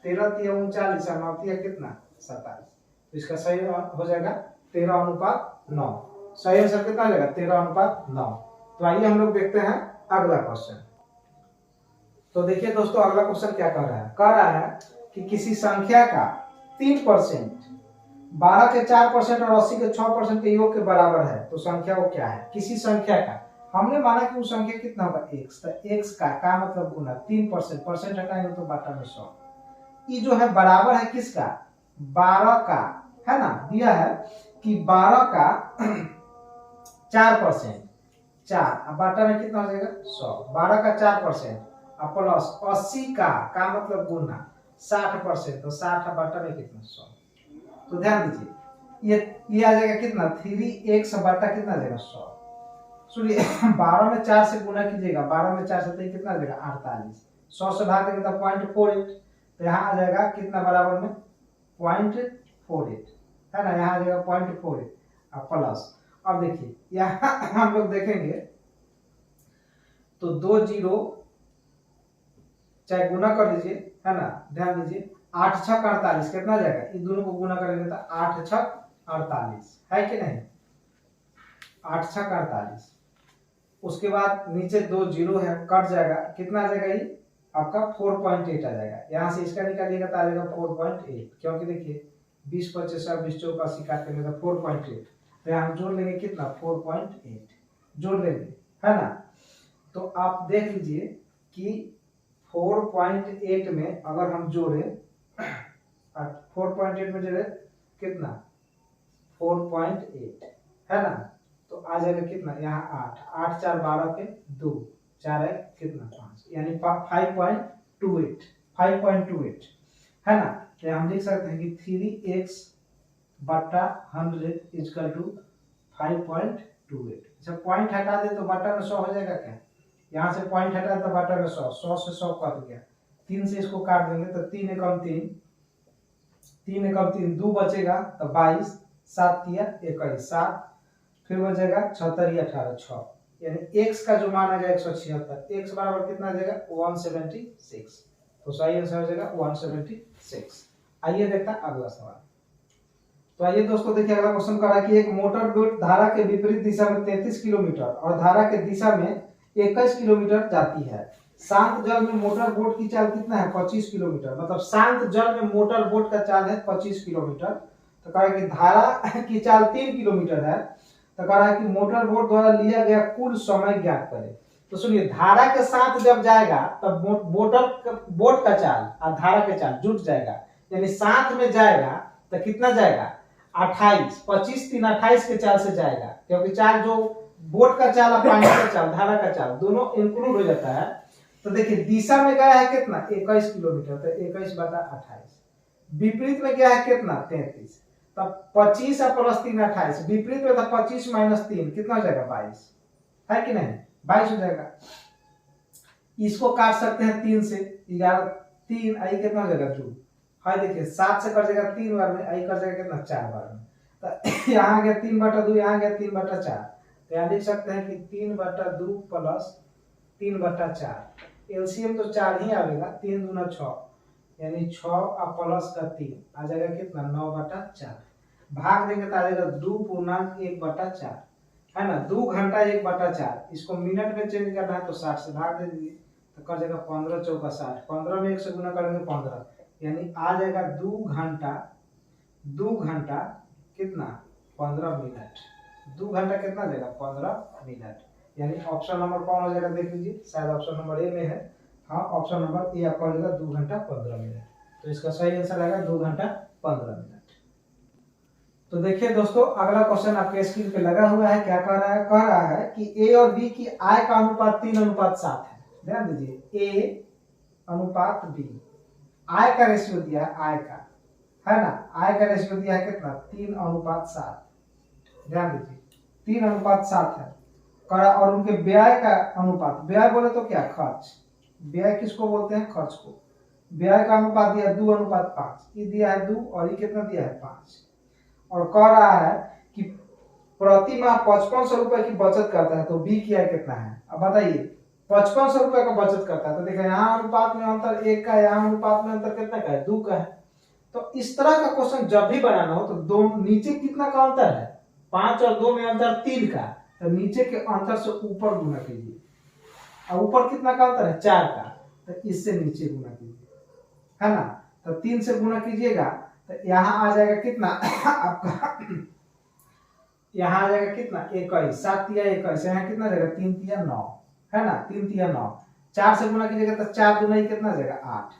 13 39 और 9 कितना 27, तो इसका सही हो जाएगा 13:9। सही आंसर कितना हो जाएगा 13:9। तो आइए हम लोग देखते हैं अगला क्वेश्चन। तो देखिए दोस्तों अगला क्वेश्चन क्या कह रहा है कि किसी संख्या का 3%, 12 के 4% और 80 के 6% के योग के बराबर है, तो संख्या वो क्या है? किसी संख्या का हमने माना कि वो संख्या कितना होगा x, तो x का मतलब गुना 3%, परसेंट हटाएंगे तो बटा में 100। ये जो है बराबर है किसका? 12 का, है ना, दिया है कि 12 का 4%, 4 अब बटा में कितना हो जाएगा 100। 12 का 4% और प्लस 80 का मतलब गुना 60%, तो 60 बटा में कितना 100। तो ध्यान दीजिए ये आ जाएगा कितना 3x बटा कितना आ जाएगा 100। सुनिए 12 में 4 से गुना कीजिएगा, 12 में 4 से तो कितना आ जाएगा 48, 100 से भाग देंगे तो 0.48, तो यहाँ आ जाएगा कितना बराबर में 0.48, है ना, यहाँ आ जाएगा 0.48 और प्लस। अब देखिए यहाँ हम लोग देखेंगे तो 2 जीरो चाहे गुना कर लीजिए, है ना, ध्यान दीजिए 8 छक 48 कितना आ जाएगा, इन दोनों को गुना करेंगे तो 8 छक 48, है कि नहीं, 8 छक 48। उसके बाद नीचे 2 जीरो है, कट जाएगा, कितना आ जाएगा ये आपका 4.8 आ जाएगा। यहाँ से इसका निकालिएगा तो आ जाएगा 4.8, क्योंकि देखिए 20 25 20 चौक 80 काटेंगे तो 4.8, तो यहाँ जोड़ लेंगे कितना 4.8 जोड़ लेंगे, है ना। तो आप देख लीजिए कि 4.8 में अगर हम जोड़े 4.8 में जोड़े कितना 4.8, है ना, तो आ जाएगा कितना यहाँ 8, 8 4 12 के 2, 4 है कितना 5, यानी 5.28, है ना। तो हम लिख सकते हैं कि 3x बटा 100 इजकल टू 5.28। अच्छा पॉइंट हटा दे तो बटा में 100 हो जाएगा क्या, यहाँ से पॉइंट हटा तो बटा में 100, 100 से 100 कट गया, 3 से इसको काट देंगे तो 3 एकम 3, 3 एकम 3 2 बचेगा तो 22, 7 तिया 21, 7 फिर बचेगा 76 18 6, यानी x का जो मान आ जाएगा 176, x बराबर कितना आ जाएगा 176, तो सही आंसर हो जाएगा 176। आइए देखते हैं अगला सवाल। तो आइए दोस्तों देखिए अगला क्वेश्चन कर रहा है कि एक मोटर बोट धारा के विपरीत दिशा में 33 किलोमीटर और धारा के दिशा में 21 किलोमीटर जाती है। शांत जल में मोटर बोट की चाल कितना है 25 किलोमीटर, मतलब शांत जल में मोटर बोट का चाल है 25 किलोमीटर। तो कहा कि धारा की चाल 3 किलोमीटर है, तो कह रहा है कि मोटर बोट द्वारा लिया गया कुल समय ज्ञात करें। तो सुनिए धारा के साथ जब जाएगा तब बोट का चाल और धारा के चाल जुट जाएगा, यानी साथ में जाएगा तो कितना जाएगा 28, 25 3 28 के चाल से जाएगा, क्योंकि चाल जो बोट का चाल और पानी का चाल धारा का चाल दोनों इंक्लूड हो जाता है। तो देखिए दिशा में गया है कितना 21 किलोमीटर, तो 21 बटा 28। विपरीत में गया है कितना 33, तब 25 और प्लस 3 28, विपरीत में था 25 माइनस 3 कितना हो जाएगा 22, है कि नहीं 22 हो जाएगा। इसको काट सकते हैं 3 से, 11 3 आई कितना हो जाएगा 2, है देखिए 7 से कट जाएगा 3 बार में, आई कट जाएगा कितना 4 बार में, तो यहाँ गया 3 बटा 2, यहाँ गया 3 बटा 4, तो यहाँ लिख सकते हैं कि 3 बटा 2 प्लस 3 बटा 4, एलसीएम तो 4 ही आएगा, 3 दूना 6, यानी 6 और प्लस का 3 आ जाएगा कितना 9 बटा 4, भाग देंगे तो आ जाएगा 2 पूर्णांक 1 बटा 4, है ना, 2 घंटा 1 बटा 4, इसको मिनट में चेंज करना है तो 60 से भाग दे दीजिए तो कर जाएगा 15 चौका 60, 15 में 1 से गुना करेंगे 15, यानी आ जाएगा 2 घंटा कितना 15 मिनट, 2 घंटा कितना देगा 15 मिनट, यानी ऑप्शन नंबर कौन हो जाएगा देख लीजिए, शायद ऑप्शन नंबर ए में है, हाँ ऑप्शन नंबर ए आपका हो जाएगा 2 घंटा 15 मिनट, तो इसका सही आंसर आएगा 2 घंटा 15 मिनट। तो देखिए दोस्तों अगला क्वेश्चन आपके स्क्रीन पे लगा हुआ है, क्या कह रहा है कि ए और बी की आय का अनुपात 3:7 है। ध्यान दीजिए ए अनुपात बी, आय का रेशियो दिया है, आय का, है ना, आय का रेशियो दिया है कितना 3:7, ध्यान दीजिए 3:7 है करा, और उनके व्यय का अनुपात, व्यय बोले तो क्या खर्च, व्यय किसको बोलते हैं खर्च को, व्यय का अनुपात दिया 2:5, ये दिया है 2 और ये कितना दिया है 5, और कह रहा है कि प्रति माह 5500 रुपए की बचत करता है, तो बी की आय कितना है, अब बताइए 5500 रुपए का बचत करता है, तो देखिए यहाँ अनुपात में अंतर 1 का, यहाँ अनुपात में अंतर कितना का है 2 का है। तो इस तरह का क्वेश्चन जब भी बनाना हो तो दो नीचे कितना का अंतर है 5 और 2 में अंतर 3 का, तो नीचे के अंतर से ऊपर गुना कीजिए, और ऊपर कितना का अंतर है 4 का, तो इससे नीचे गुना कीजिए, है ना। तो 3 से गुना कीजिएगा तो यहाँ आ जाएगा कितना आपका, यहाँ आ जाएगा कितना 21, 7 तिया 21, यहाँ कितना जाएगा 3 तिया 9, है ना, 3 तिया 9। 4 से गुना कीजिएगा तो 4 दूना कितना जाएगा 8,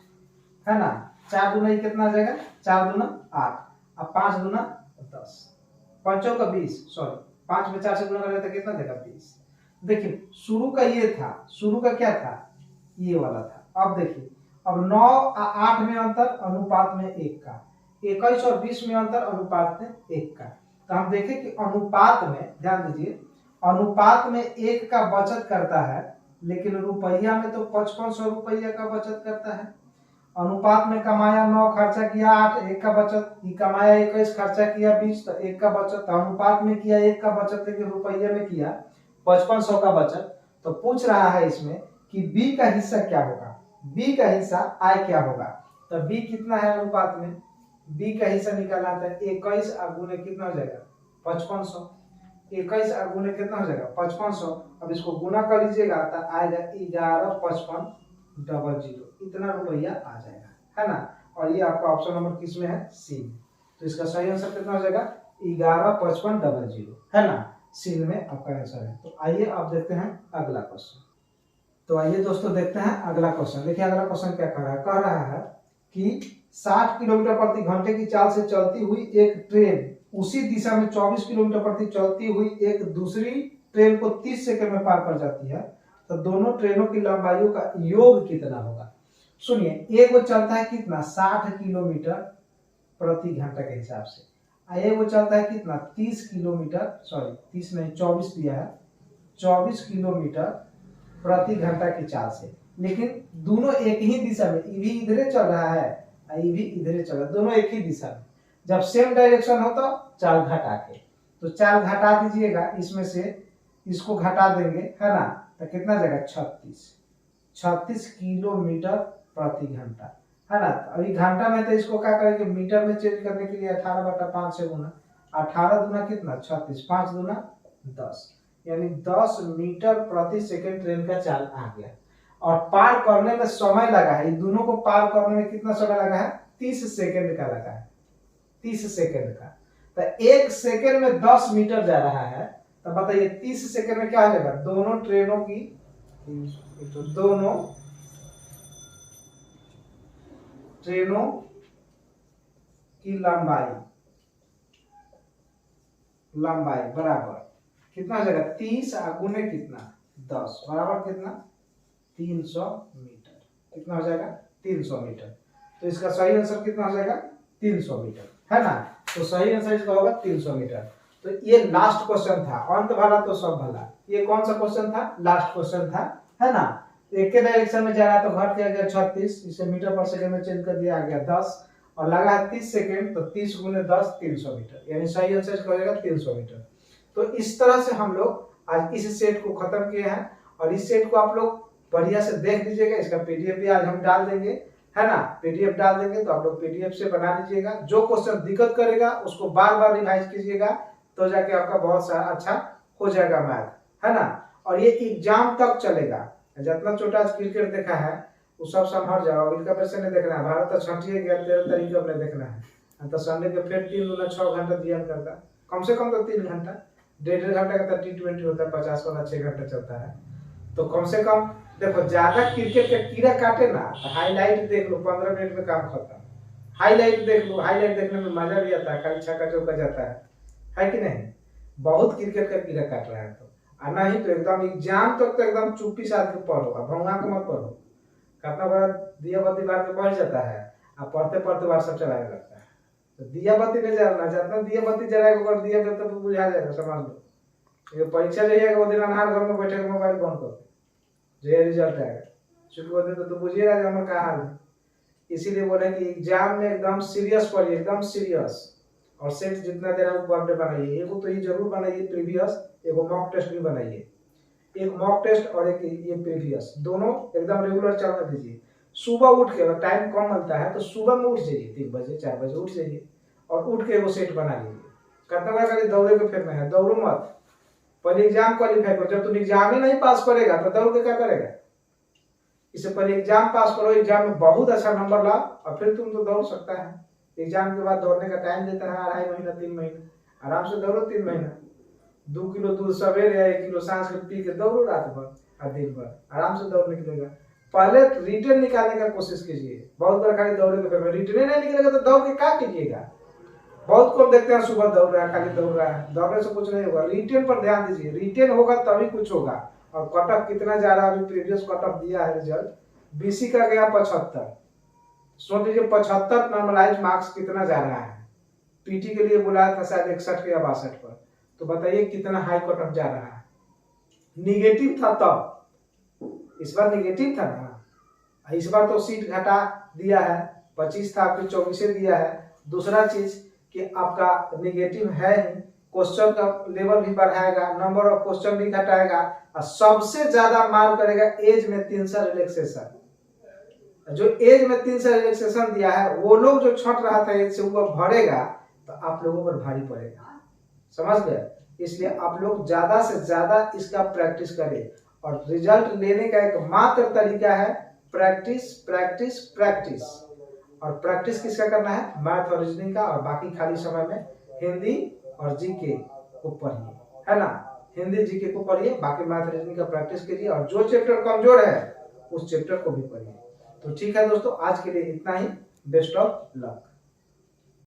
है ना, 4 दूना कितना जाएगा 4 दूना 8, अब 5 दूना 10, 5 का 20, सॉरी 5 में 4 से गुना करें तो कितना देगा 20। देखिए शुरू का ये था, शुरू का क्या था ये वाला था। अब देखिए अब 9 और 8 में अंतर अनुपात में 1 का, 21 और 20 में अंतर अनुपात में 1 का। तो हम देखें कि अनुपात में, ध्यान दीजिए, अनुपात में 1 का बचत करता है, लेकिन रुपया में तो 5500 रुपया का बचत करता है। अनुपात में कमाया 9, खर्चा किया 8, 1 का बचत, ये कमाया 21, खर्चा किया 20, तो 1 का बचत। अनुपात में किया 1 का बचत, लेकिन रुपये में किया 5500 का बचत। तो पूछ रहा है इसमें कि बी का हिस्सा क्या होगा, बी का हिस्सा आय क्या होगा। तो बी कितना है अनुपात में, बी का हिस्सा निकालना था 21 और गुने कितना हो जाएगा 5500, 21 और गुने कितना हो जाएगा 5500। अब इसको गुना कर लीजिएगा तो आएगा 115500, इतना रुपया आ जाएगा, है ना। और ये आपका ऑप्शन नंबर किस में है, सी में। तो इसका सही आंसर कितना हो जाएगा 115500, है ना, सी में आपका आंसर है। तो आइए आप देखते हैं अगला क्वेश्चन। तो आइए दोस्तों देखते हैं अगला क्वेश्चन। देखिए अगला क्वेश्चन क्या कह रहा है कि 60 किलोमीटर प्रति घंटे की चाल से चलती हुई एक ट्रेन उसी दिशा में 24 किलोमीटर प्रति चलती हुई एक दूसरी ट्रेन को 30 सेकंड में पार कर जाती है, तो दोनों ट्रेनों की लंबाइयों का योग कितना होगा। सुनिए, एक वो चलता है कितना 60 किलोमीटर प्रति घंटा के हिसाब से, एक वो चलता है कितना 30 किलोमीटर, सॉरी 30 नहीं 24 दिया है, 24 किलोमीटर प्रति घंटा की चाल से, लेकिन दोनों एक ही दिशा में, ये भी इधरे चल रहा है ये भी इधरे चल रहा है, दोनों एक ही दिशा में। जब सेम डायरेक्शन हो तो चाल घटा के, तो चाल घटा दीजिएगा, इसमें से इसको घटा देंगे, है ना, तो कितना जाएगा 36 किलोमीटर प्रति घंटा, है ना। अभी घंटा में तो इसको क्या करेंगे मीटर में चेंज करने के लिए 18/5 से गुना, 18 दूना कितना 36, 5 दूना 10, यानी 10 मीटर प्रति सेकंड ट्रेन का चाल आ गया। और पार करने में समय लगा है, इन दोनों को पार करने में कितना समय लगा है 30 सेकंड का लगा है, 30 सेकंड का। तो 1 सेकंड में 10 मीटर जा रहा है, तो बताइए 30 सेकंड में क्या हो जाएगा, दोनों ट्रेनों की, तो दोनों ट्रेनों की लंबाई बराबर कितना हो जाएगा 30 गुने कितना 10 बराबर कितना 300 मीटर, कितना हो जाएगा 300 मीटर। तो इसका सही आंसर कितना हो जाएगा 300 मीटर, है ना। तो सही आंसर इसका होगा 300 मीटर। तो ये लास्ट क्वेश्चन था, अंत भला तो सब भला। ये कौन सा क्वेश्चन था, लास्ट क्वेश्चन था, है ना। एक के डायरेक्शन में जा रहा तो घट गया 36, इसे मीटर पर सेकंड में चेंज कर दिया आ गया 10, और लगा है 30 सेकंड, तो 30 गुने 10 300 मीटर, यानी सही आंसर इसका हो जाएगा 300 मीटर। तो इस तरह से हम लोग आज इस सेट को खत्म किए हैं, और इस सेट को आप लोग बढ़िया से देख लीजिएगा। इसका पीडीएफ भी आज हम डाल देंगे, है ना, पीडीएफ डाल देंगे, तो आप लोग पीडीएफ से बना लीजिएगा। जो क्वेश्चन दिक्कत करेगा उसको बार बार रिवाइज कीजिएगा, तो जाके आपका बहुत सारा अच्छा हो जाएगा मैथ, है ना। और ये एग्जाम तक चलेगा, जितना छोटा आज क्रिकेट देखा है वो सब संभल जाओ, इनका पैसे नहीं देखना है, भारत तो छठिए गया 13 तारीख को अपने देखना है, तो संडे के फिर 3 गुना 6 घंटा दिया करता, कम से कम तो 3 घंटा, 1.5 घंटा का T20 होता है, 50 वाला 6 घंटा चलता है। तो कम से कम देखो, ज्यादा क्रिकेट का कीड़ा काटे ना, तो हाईलाइट देख लो, 15 मिनट में काम खत्म। हाईलाइट देख लो, हाईलाइट देखने में मजा भी आता है, खाली छक्का चौका जाता है कि नहीं। बहुत क्रिकेट का कीड़ा काट रहा है, तो नहीं तो एकदम एग्जाम तक तो एकदम चुप्पी साध के पढ़ो, भौंगा के मत पढ़ो। कितना बड़ा दिया बत्ती बार के बढ़ जाता है, आप पढ़ते पढ़ते व्हाट्सएप चलाने लगता है। तो दिया बत्ती नहीं जलाना, जितना दिया बत्ती जलाएगा दिया बत्ती तो बुझा जाएगा, समझ लो। ये परीक्षा जाइएगा वो दिन अनहार घर में बैठे मोबाइल बंद करके, जो रिजल्ट आएगा, चूंकि वो दिन तो बुझिएगा कि हमारा क्या हाल है। इसीलिए बोले कि एग्जाम में एकदम सीरियस पढ़िए, एकदम सीरियस। और सेट जितना देर आपको पर डे बनाइए, एगो तो ये जरूर बनाइए प्रीवियस, एगो मॉक टेस्ट भी बनाइए, एक मॉक टेस्ट और एक ये प्रीवियस, दोनों एकदम रेगुलर चलने दीजिए। सुबह उठ के, अगर टाइम कम मिलता है तो सुबह में उठ जाइए, 3 बजे 4 बजे उठ जाइए, और उठ के वो सेट बना लीजिए। कितना बड़ा करिए, दौड़े के फिर में है, दौड़ो मत, पहले एग्जाम क्वालिफाई करो। जब तुम एग्जाम ही नहीं पास करेगा तो दौड़ के क्या करेगा, इससे पहले एग्जाम पास करो, एग्जाम में बहुत अच्छा नंबर लाओ और फिर तुम तो दौड़ सकता है। एग्जाम के बाद दौड़ने का टाइम देता है 2.5 महीना 3 महीना, आराम से दौड़ो 3 महीना। 2 किलो दूध सवेरे या 1 किलो सांस पी के दौड़ो रात भर और दिन भर, आराम से दौड़ निकलेगा। पहले रिटर्न निकालने का कोशिश कीजिए, बहुत बार खाली दौड़े के फिर रिटर्न नहीं निकलेगा तो दौड़ के क्या कीजिएगा। बहुत कम देखते हैं सुबह दौड़ रहा है, खाली दौड़ रहा है, दौड़ने से कुछ नहीं होगा। रिटर्न पर ध्यान दीजिए, रिटर्न होगा तभी कुछ होगा। और कट ऑफ कितना जा रहा है, अभी प्रीवियस कट ऑफ दिया है रिजल्ट, बीसी का गया 75। सोच लीजिए 75 नॉर्मलाइज मार्क्स कितना जा रहा है। पीटी के लिए बुलाया था शायद 61 या 62 पर, तो बताइए कितना हाई कट ऑफ जा रहा है। निगेटिव था तब, इस बार निगेटिव था ना, इस बार तो सीट घटा दिया है, 25 था फिर 24 दिया है। दूसरा चीज कि आपका निगेटिव है ही, क्वेश्चन का लेवल भी बढ़ाएगा, नंबर ऑफ क्वेश्चन भी घटाएगा और सबसे ज्यादा मार करेगा एज में 300 रिलैक्सेशन। जो एज में 300 रिलैक्सेशन दिया है, वो लोग जो छट रहा था एज से वो भरेगा तो आप लोगों पर भारी पड़ेगा, समझ गए। इसलिए आप लोग ज्यादा से ज्यादा इसका प्रैक्टिस करें और रिजल्ट लेने का एक मात्र तरीका है प्रैक्टिस प्रैक्टिस प्रैक्टिस। और प्रैक्टिस किसका करना है, मैथ और रीजनिंग का, और बाकी खाली समय में हिंदी और जीके को पढ़िए, है ना। हिंदी जीके को पढ़िए, बाकी मैथ रीजनिंग का प्रैक्टिस कीजिए और जो चैप्टर कमजोर है उस चैप्टर को भी पढ़िए। तो ठीक है दोस्तों, आज के लिए इतना ही। Best of luck.